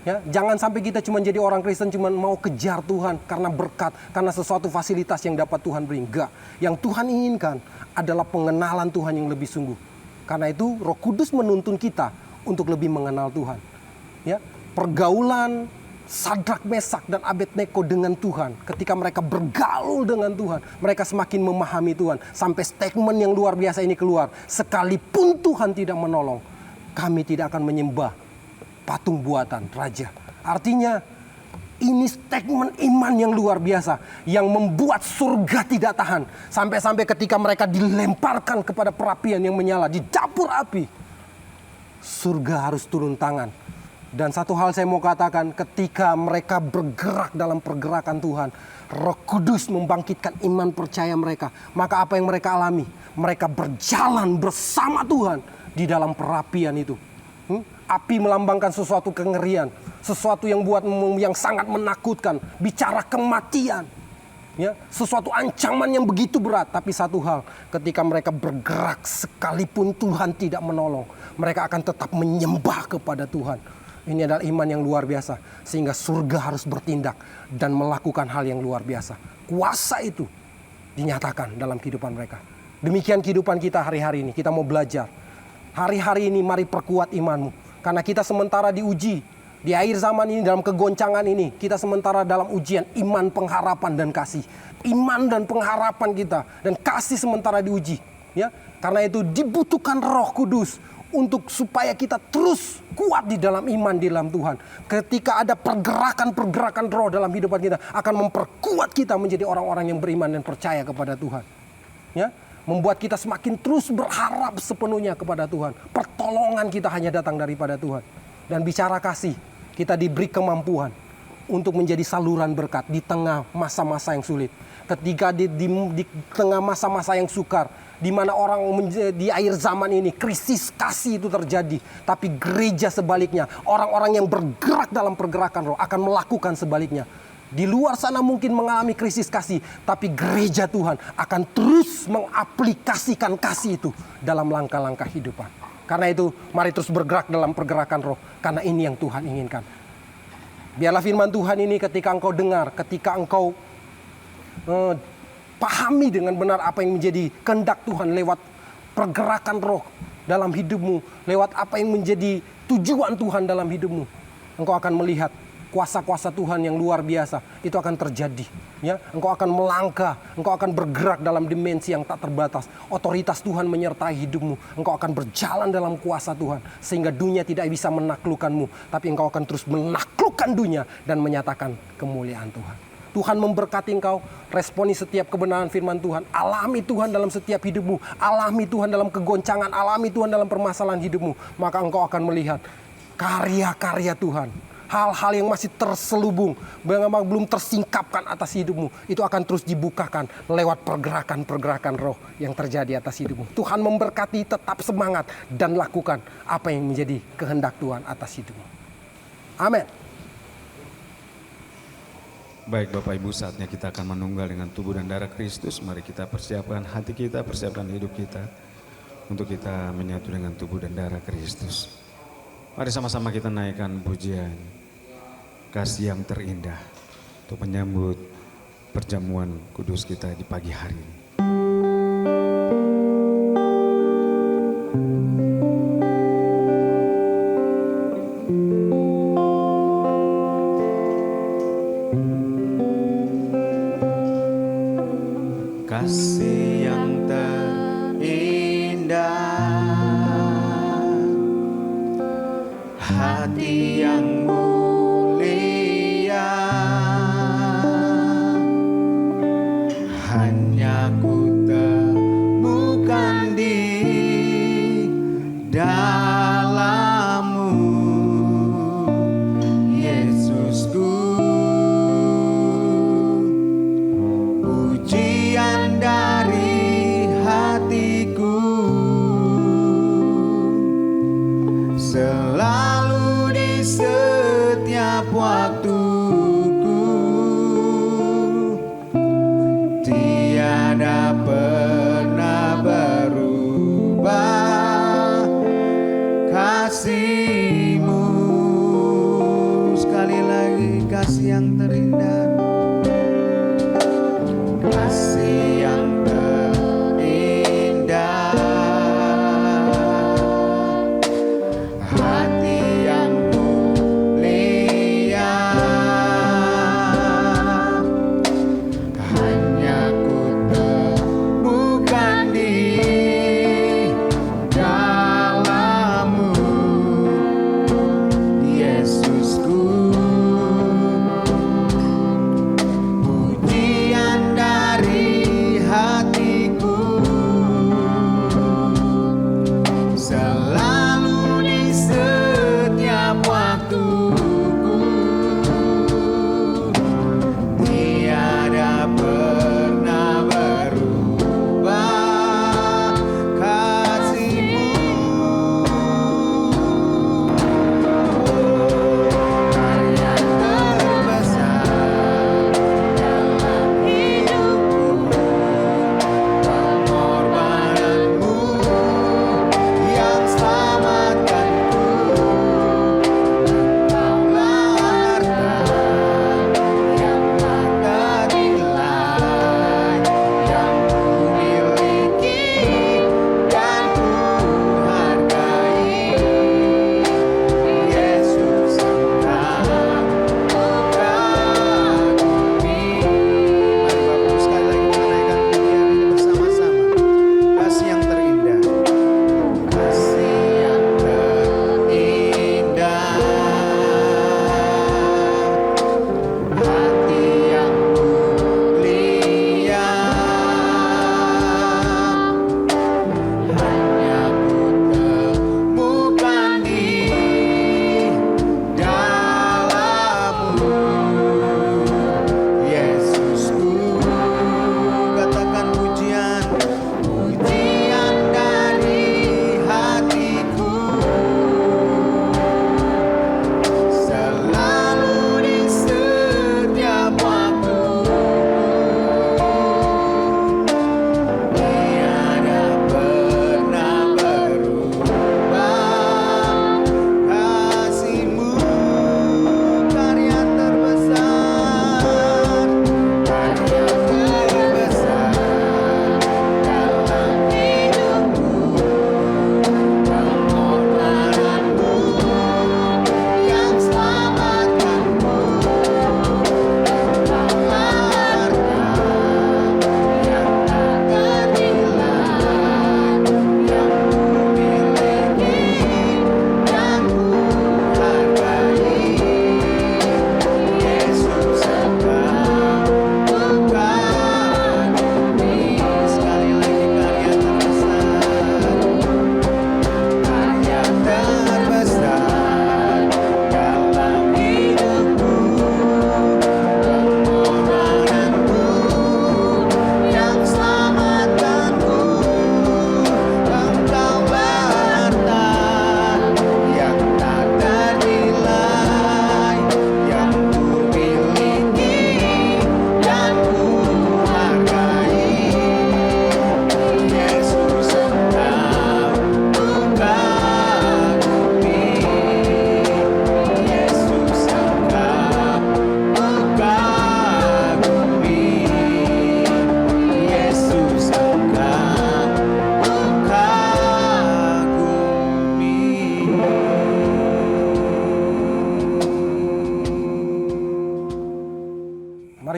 Ya, jangan sampai kita cuma jadi orang Kristen cuma mau kejar Tuhan karena berkat, karena sesuatu fasilitas yang dapat Tuhan beri. Enggak. Yang Tuhan inginkan adalah pengenalan Tuhan yang lebih sungguh. Karena itu Roh Kudus menuntun kita untuk lebih mengenal Tuhan. Ya, pergaulan Sadrak, Mesak, dan Abednego dengan Tuhan, ketika mereka bergaul dengan Tuhan, mereka semakin memahami Tuhan. Sampai statement yang luar biasa ini keluar, sekalipun Tuhan tidak menolong, kami tidak akan menyembah patung buatan raja. Artinya ini statement iman yang luar biasa, yang membuat surga tidak tahan. Sampai-sampai ketika mereka dilemparkan kepada perapian yang menyala, di dapur api, surga harus turun tangan. Dan satu hal saya mau katakan, ketika mereka bergerak dalam pergerakan Tuhan, Roh Kudus membangkitkan iman percaya mereka. Maka apa yang mereka alami? Mereka berjalan bersama Tuhan di dalam perapian itu. Api melambangkan sesuatu kengerian, sesuatu yang yang sangat menakutkan, bicara kematian. Ya, sesuatu ancaman yang begitu berat. Tapi satu hal, ketika mereka bergerak sekalipun Tuhan tidak menolong, mereka akan tetap menyembah kepada Tuhan. Ini adalah iman yang luar biasa, sehingga surga harus bertindak dan melakukan hal yang luar biasa. Kuasa itu dinyatakan dalam kehidupan mereka. Demikian kehidupan kita hari-hari ini. Kita mau belajar. Hari-hari ini mari perkuat imanmu. Karena kita sementara diuji. Di akhir zaman ini, dalam kegoncangan ini, kita sementara dalam ujian iman, pengharapan, dan kasih. Iman dan pengharapan kita dan kasih sementara diuji. Ya, karena itu dibutuhkan Roh Kudus untuk supaya kita terus kuat di dalam iman di dalam Tuhan. Ketika ada pergerakan-pergerakan roh dalam kehidupan kita, akan memperkuat kita menjadi orang-orang yang beriman dan percaya kepada Tuhan. Ya, membuat kita semakin terus berharap sepenuhnya kepada Tuhan. Pertolongan kita hanya datang daripada Tuhan. Dan bicara kasih, kita diberi kemampuan untuk menjadi saluran berkat di tengah masa-masa yang sulit. Ketika di tengah masa-masa yang sukar, di mana orang di akhir zaman ini krisis kasih itu terjadi. Tapi gereja sebaliknya, orang-orang yang bergerak dalam pergerakan roh akan melakukan sebaliknya. Di luar sana mungkin mengalami krisis kasih, tapi gereja Tuhan akan terus mengaplikasikan kasih itu dalam langkah-langkah hidupan. Karena itu mari terus bergerak dalam pergerakan roh, karena ini yang Tuhan inginkan. Biarlah firman Tuhan ini ketika engkau dengar, ketika engkau pahami dengan benar apa yang menjadi kehendak Tuhan lewat pergerakan roh dalam hidupmu, lewat apa yang menjadi tujuan Tuhan dalam hidupmu, engkau akan melihat kuasa-kuasa Tuhan yang luar biasa itu akan terjadi. Ya, engkau akan melangkah, engkau akan bergerak dalam dimensi yang tak terbatas. Otoritas Tuhan menyertai hidupmu. Engkau akan berjalan dalam kuasa Tuhan sehingga dunia tidak bisa menaklukkanmu, tapi engkau akan terus menaklukkan dunia dan menyatakan kemuliaan Tuhan. Tuhan memberkati engkau, responi setiap kebenaran firman Tuhan, alami Tuhan dalam setiap hidupmu, alami Tuhan dalam kegoncangan, alami Tuhan dalam permasalahan hidupmu, maka engkau akan melihat karya-karya Tuhan. Hal-hal yang masih terselubung, belum tersingkapkan atas hidupmu, itu akan terus dibukakan lewat pergerakan-pergerakan roh yang terjadi atas hidupmu. Tuhan memberkati, tetap semangat dan lakukan apa yang menjadi kehendak Tuhan atas hidupmu. Amin. Baik Bapak Ibu, saatnya kita akan menunggal dengan tubuh dan darah Kristus. Mari kita persiapkan hati kita, persiapkan hidup kita untuk kita menyatu dengan tubuh dan darah Kristus. Mari sama-sama kita naikkan pujian kasih yang terindah untuk menyambut perjamuan kudus kita di pagi hari ini. Kasih yang terindah, hati yang mulia, hanya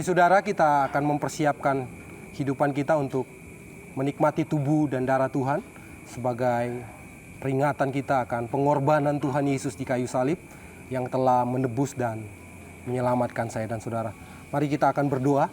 Mari saudara, kita akan mempersiapkan kehidupan kita untuk menikmati tubuh dan darah Tuhan sebagai peringatan kita akan pengorbanan Tuhan Yesus di kayu salib yang telah menebus dan menyelamatkan saya dan saudara. Mari kita akan berdoa.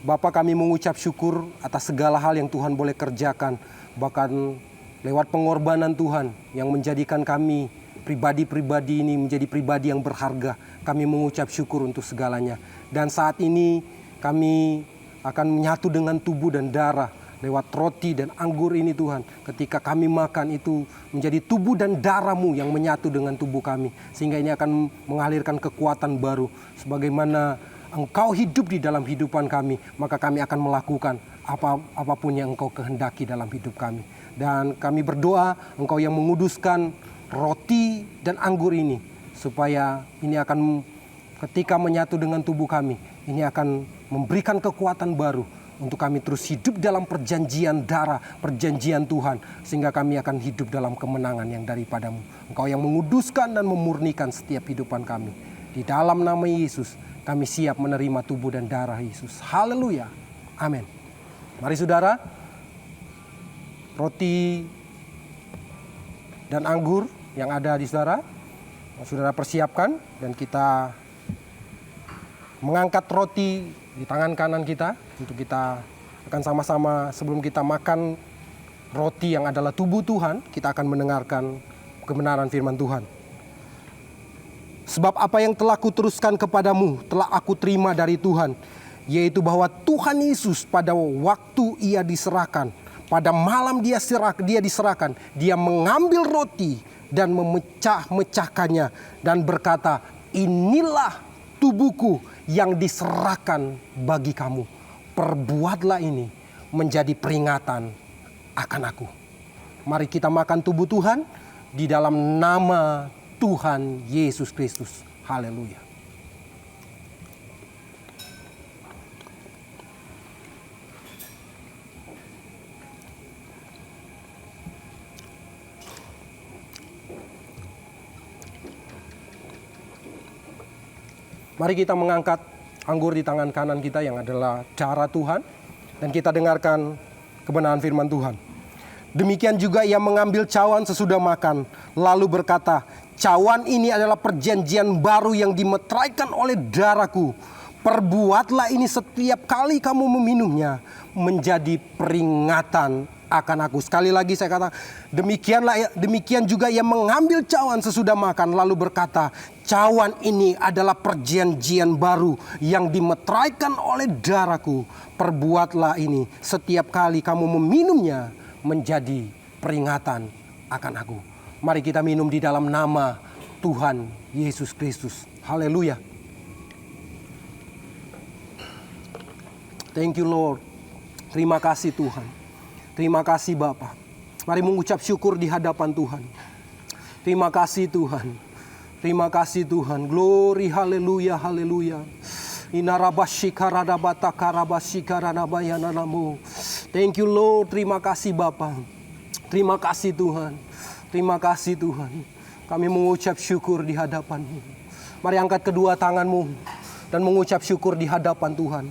Bapa, kami mengucap syukur atas segala hal yang Tuhan boleh kerjakan, bahkan lewat pengorbanan Tuhan yang menjadikan kami pribadi-pribadi ini menjadi pribadi yang berharga. Kami mengucap syukur untuk segalanya. Dan saat ini kami akan menyatu dengan tubuh dan darah lewat roti dan anggur ini Tuhan. Ketika kami makan itu menjadi tubuh dan darah-Mu yang menyatu dengan tubuh kami. Sehingga ini akan mengalirkan kekuatan baru. Sebagaimana Engkau hidup di dalam kehidupan kami, maka kami akan melakukan apapun yang Engkau kehendaki dalam hidup kami. Dan kami berdoa Engkau yang menguduskan roti dan anggur ini. Supaya ini akan ketika menyatu dengan tubuh kami, ini akan memberikan kekuatan baru untuk kami terus hidup dalam perjanjian darah, perjanjian Tuhan. Sehingga kami akan hidup dalam kemenangan yang daripada-Mu. Engkau yang menguduskan dan memurnikan setiap kehidupan kami. Di dalam nama Yesus, kami siap menerima tubuh dan darah Yesus. Haleluya. Amin. Mari saudara, roti dan anggur yang ada di saudara persiapkan. Dan kita mengangkat roti di tangan kanan kita, untuk kita akan sama-sama sebelum kita makan roti yang adalah tubuh Tuhan, kita akan mendengarkan kebenaran firman Tuhan. Sebab apa yang telah kuteruskan kepadamu telah aku terima dari Tuhan, yaitu bahwa Tuhan Yesus pada waktu ia diserahkan, pada malam dia diserahkan, dia mengambil roti dan memecah-mecahkannya dan berkata, inilah tubuhku yang diserahkan bagi kamu. Perbuatlah ini menjadi peringatan akan aku. Mari kita makan tubuh Tuhan di dalam nama Tuhan Yesus Kristus. Haleluya. Mari kita mengangkat anggur di tangan kanan kita yang adalah darah Tuhan. Dan kita dengarkan kebenaran firman Tuhan. Demikian juga ia mengambil cawan sesudah makan. Lalu berkata, cawan ini adalah perjanjian baru yang dimeteraikan oleh darahku. Perbuatlah ini setiap kali kamu meminumnya menjadi peringatan akan aku. Sekali lagi saya kata, demikian juga ia mengambil cawan sesudah makan lalu berkata, cawan ini adalah perjanjian baru yang dimeteraikan oleh darahku. Perbuatlah ini setiap kali kamu meminumnya menjadi peringatan akan aku. Mari kita minum di dalam nama Tuhan Yesus Kristus. Haleluya. Thank you Lord. Terima kasih Tuhan. Terima kasih Bapa. Mari mengucap syukur di hadapan Tuhan. Terima kasih Tuhan. Terima kasih Tuhan. Glory, haleluya, haleluya. Thank you Lord. Terima kasih Bapa. Terima kasih Tuhan. Terima kasih Tuhan. Kami mengucap syukur di hadapan-Mu. Mari angkat kedua tanganmu dan mengucap syukur di hadapan Tuhan.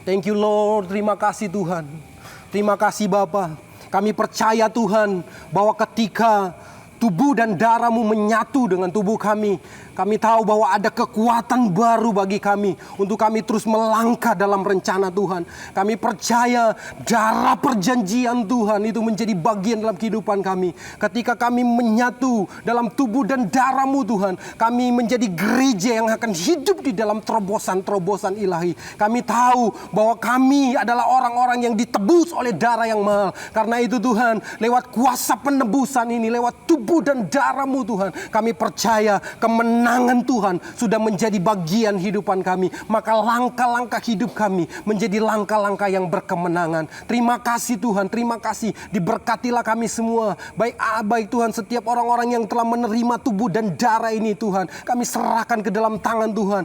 Thank you Lord. Terima kasih Tuhan. Terima kasih Bapa. Kami percaya Tuhan bahwa ketika tubuh dan darah-Mu menyatu dengan tubuh kami, kami tahu bahwa ada kekuatan baru bagi kami untuk kami terus melangkah dalam rencana Tuhan. Kami percaya darah perjanjian Tuhan itu menjadi bagian dalam kehidupan kami. Ketika kami menyatu dalam tubuh dan darah-Mu Tuhan, kami menjadi gereja yang akan hidup di dalam terobosan-terobosan ilahi. Kami tahu bahwa kami adalah orang-orang yang ditebus oleh darah yang mahal. Karena itu Tuhan, lewat kuasa penebusan ini, lewat tubuh dan darah-Mu Tuhan, kami percaya kemenangan Tuhan sudah menjadi bagian hidupan kami. Maka langkah-langkah hidup kami menjadi langkah-langkah yang berkemenangan. Terima kasih Tuhan, terima kasih. Diberkatilah kami semua. Baik Tuhan, setiap orang-orang yang telah menerima tubuh dan darah ini Tuhan, kami serahkan ke dalam tangan Tuhan.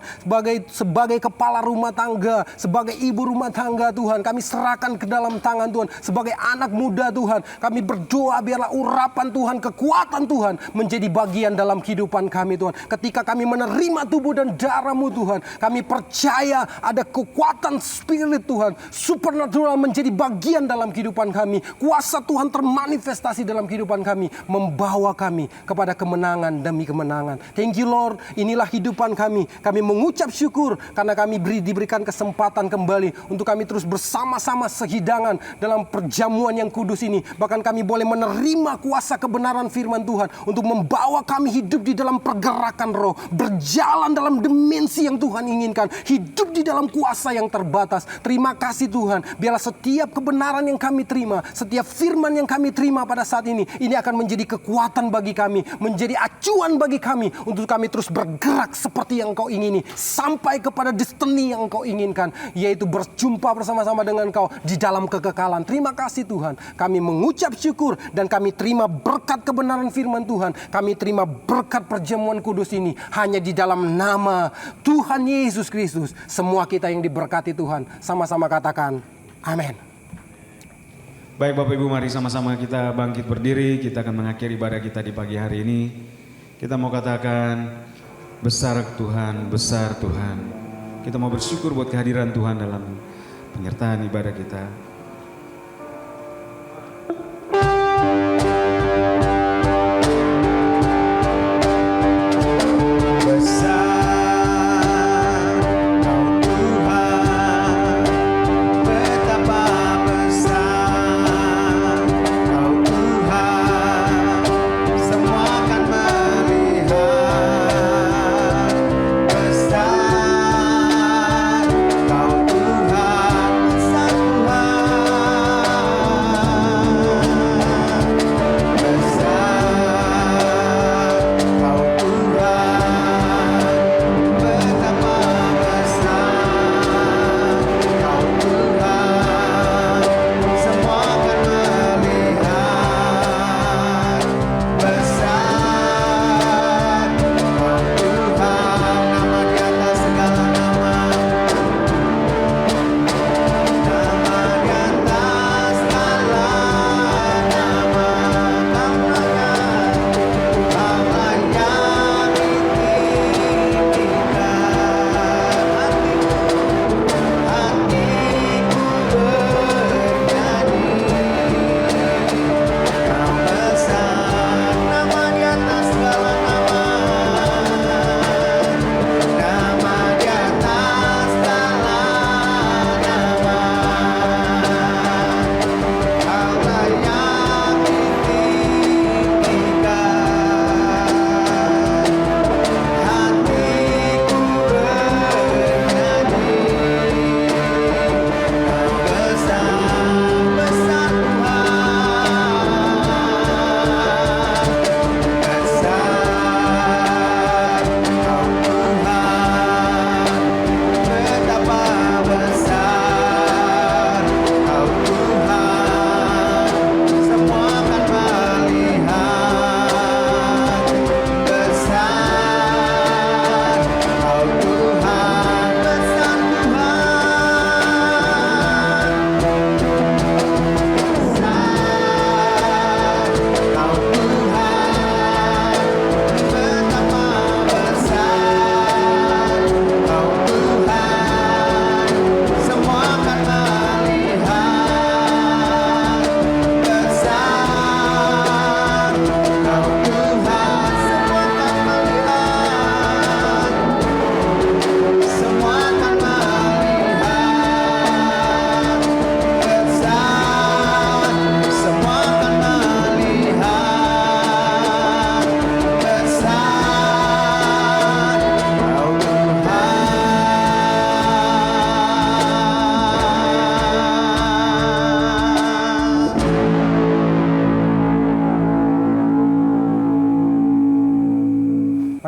Sebagai kepala rumah tangga, sebagai ibu rumah tangga Tuhan, kami serahkan ke dalam tangan Tuhan. Sebagai anak muda Tuhan, kami berdoa biarlah urapan Tuhan, kekuatan kekuatan Tuhan menjadi bagian dalam kehidupan kami Tuhan. Ketika kami menerima tubuh dan darah-Mu Tuhan, kami percaya ada kekuatan spirit Tuhan, supernatural menjadi bagian dalam kehidupan kami. Kuasa Tuhan termanifestasi dalam kehidupan kami, membawa kami kepada kemenangan demi kemenangan. Thank you Lord, inilah kehidupan kami. Kami mengucap syukur karena kami diberikan kesempatan kembali untuk kami terus bersama-sama sehidangan dalam perjamuan yang kudus ini. Bahkan kami boleh menerima kuasa kebenaran firman Tuhan untuk membawa kami hidup di dalam pergerakan roh, berjalan dalam dimensi yang Tuhan inginkan, hidup di dalam kuasa yang terbatas. Terima kasih Tuhan, biarlah setiap kebenaran yang kami terima, setiap firman yang kami terima pada saat ini akan menjadi kekuatan bagi kami, menjadi acuan bagi kami untuk kami terus bergerak seperti yang Engkau ingini, sampai kepada destiny yang Engkau inginkan, yaitu berjumpa bersama-sama dengan Engkau di dalam kekekalan. Terima kasih Tuhan, kami mengucap syukur dan kami terima berkat kebenaran firman Tuhan, kami terima berkat perjamuan kudus ini hanya di dalam nama Tuhan Yesus Kristus. Semua kita yang diberkati Tuhan, sama-sama katakan amin. Baik Bapak Ibu, mari sama-sama kita bangkit berdiri. Kita akan mengakhiri ibadah kita di pagi hari ini. Kita mau katakan, besar Tuhan, besar Tuhan. Kita mau bersyukur buat kehadiran Tuhan dalam penyertaan ibadah kita.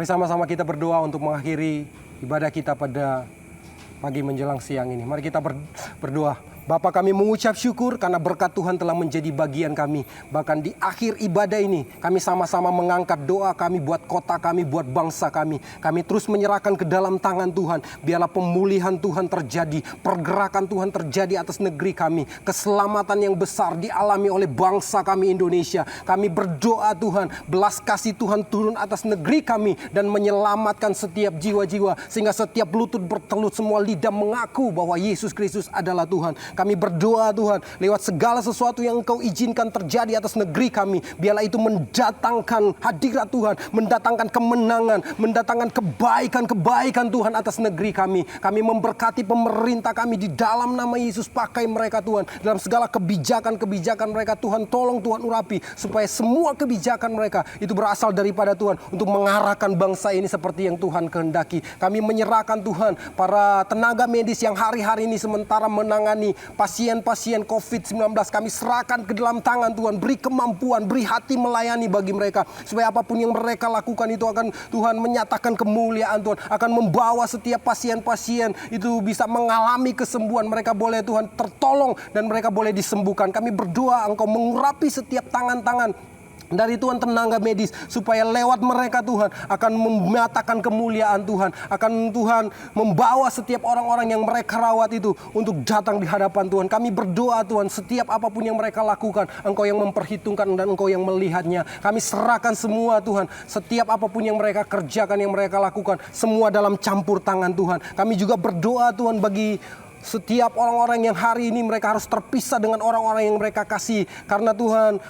Mari sama-sama kita berdoa untuk mengakhiri ibadah kita pada pagi menjelang siang ini. Mari kita berdoa. Bapa, kami mengucap syukur karena berkat Tuhan telah menjadi bagian kami. Bahkan di akhir ibadah ini kami sama-sama mengangkat doa kami buat kota kami, buat bangsa kami. Kami terus menyerahkan ke dalam tangan Tuhan. Biarlah pemulihan Tuhan terjadi, pergerakan Tuhan terjadi atas negeri kami. Keselamatan yang besar dialami oleh bangsa kami Indonesia. Kami berdoa Tuhan, belas kasih Tuhan turun atas negeri kami dan menyelamatkan setiap jiwa-jiwa. Sehingga setiap lutut bertelut, semua lidah mengaku bahwa Yesus Kristus adalah Tuhan. Kami berdoa Tuhan, lewat segala sesuatu yang Engkau izinkan terjadi atas negeri kami, biarlah itu mendatangkan hadirat Tuhan, mendatangkan kemenangan, mendatangkan kebaikan Tuhan atas negeri kami. Kami memberkati pemerintah kami di dalam nama Yesus, pakai mereka Tuhan, dalam segala kebijakan mereka Tuhan, tolong Tuhan urapi, supaya semua kebijakan mereka itu berasal daripada Tuhan, untuk mengarahkan bangsa ini seperti yang Tuhan kehendaki. Kami menyerahkan Tuhan, para tenaga medis yang hari-hari ini sementara menangani pasien-pasien COVID-19, kami serahkan ke dalam tangan Tuhan. Beri kemampuan, beri hati melayani bagi mereka, supaya apapun yang mereka lakukan itu akan Tuhan menyatakan kemuliaan Tuhan, akan membawa setiap pasien-pasien itu bisa mengalami kesembuhan. Mereka boleh Tuhan tertolong dan mereka boleh disembuhkan. Kami berdoa Engkau mengurapi setiap tangan-tangan dari Tuhan tenaga medis, supaya lewat mereka Tuhan akan menyatakan kemuliaan Tuhan, akan Tuhan membawa setiap orang-orang yang mereka rawat itu untuk datang di hadapan Tuhan. Kami berdoa Tuhan, setiap apapun yang mereka lakukan, Engkau yang memperhitungkan dan Engkau yang melihatnya. Kami serahkan semua Tuhan, setiap apapun yang mereka kerjakan, yang mereka lakukan, semua dalam campur tangan Tuhan. Kami juga berdoa Tuhan bagi setiap orang-orang yang hari ini mereka harus terpisah dengan orang-orang yang mereka kasih, karena Tuhan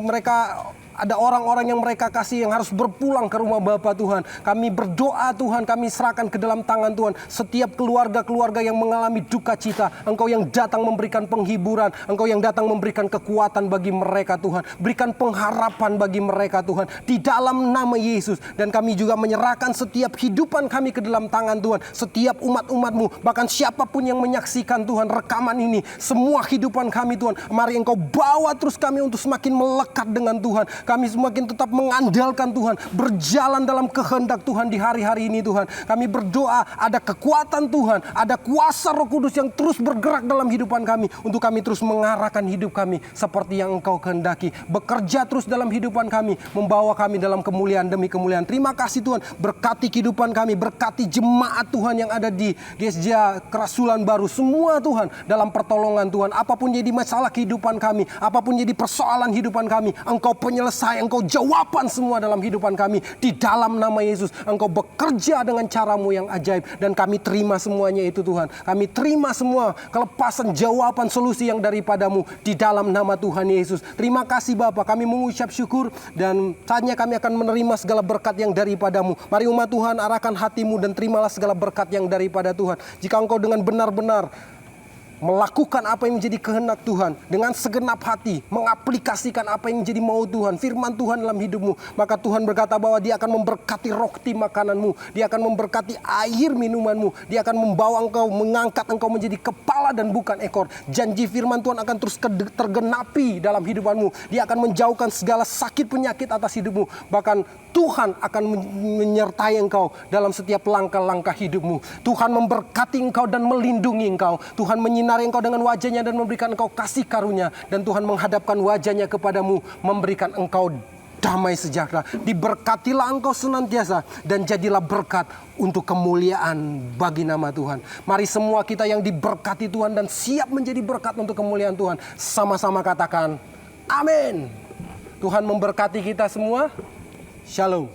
mereka ada orang-orang yang mereka kasih yang harus berpulang ke rumah Bapa Tuhan. Kami berdoa Tuhan, kami serahkan ke dalam tangan Tuhan setiap keluarga-keluarga yang mengalami duka cita. Engkau yang datang memberikan penghiburan, Engkau yang datang memberikan kekuatan bagi mereka Tuhan. Berikan pengharapan bagi mereka Tuhan, di dalam nama Yesus. Dan kami juga menyerahkan setiap kehidupan kami ke dalam tangan Tuhan. Setiap umat-umat-Mu, bahkan siapapun yang menyaksikan Tuhan rekaman ini, semua kehidupan kami Tuhan, mari Engkau bawa terus kami untuk semakin melekat dengan Tuhan. Kami semakin tetap mengandalkan Tuhan, berjalan dalam kehendak Tuhan di hari-hari ini Tuhan. Kami berdoa ada kekuatan Tuhan, ada kuasa Roh Kudus yang terus bergerak dalam kehidupan kami, untuk kami terus mengarahkan hidup kami seperti yang Engkau kehendaki. Bekerja terus dalam kehidupan kami, membawa kami dalam kemuliaan demi kemuliaan. Terima kasih Tuhan, berkati kehidupan kami, berkati jemaat Tuhan yang ada di Gereja Kerasulan Baru. Semua Tuhan dalam pertolongan Tuhan, apapun jadi masalah kehidupan kami, apapun jadi persoalan kehidupan kami, Engkau penyelesaian, Engkau jawaban semua dalam kehidupan kami. Di dalam nama Yesus, Engkau bekerja dengan cara-Mu yang ajaib. Dan kami terima semuanya itu Tuhan. Kami terima semua kelepasan, jawaban, solusi yang daripada-Mu di dalam nama Tuhan Yesus. Terima kasih Bapa, kami mengucap syukur. Dan saatnya kami akan menerima segala berkat yang daripada-Mu. Mari umat Tuhan, arahkan hatimu dan terimalah segala berkat yang daripada Tuhan. Jika engkau dengan benar-benar melakukan apa yang menjadi kehendak Tuhan dengan segenap hati, mengaplikasikan apa yang menjadi mau Tuhan, firman Tuhan dalam hidupmu, maka Tuhan berkata bahwa Dia akan memberkati roti makananmu, Dia akan memberkati air minumanmu, Dia akan membawa engkau, mengangkat engkau menjadi kepala dan bukan ekor. Janji firman Tuhan akan terus tergenapi dalam hidupanmu. Dia akan menjauhkan segala sakit penyakit atas hidupmu. Bahkan Tuhan akan menyertai engkau dalam setiap langkah-langkah hidupmu. Tuhan memberkati engkau dan melindungi engkau. Tuhan menyinari engkau dengan wajahnya dan memberikan engkau kasih karunia. Dan Tuhan menghadapkan wajahnya kepadamu, memberikan engkau damai sejahtera. Diberkatilah engkau senantiasa dan jadilah berkat untuk kemuliaan bagi nama Tuhan. Mari semua kita yang diberkati Tuhan dan siap menjadi berkat untuk kemuliaan Tuhan, sama-sama katakan amin. Tuhan memberkati kita semua. Shalom.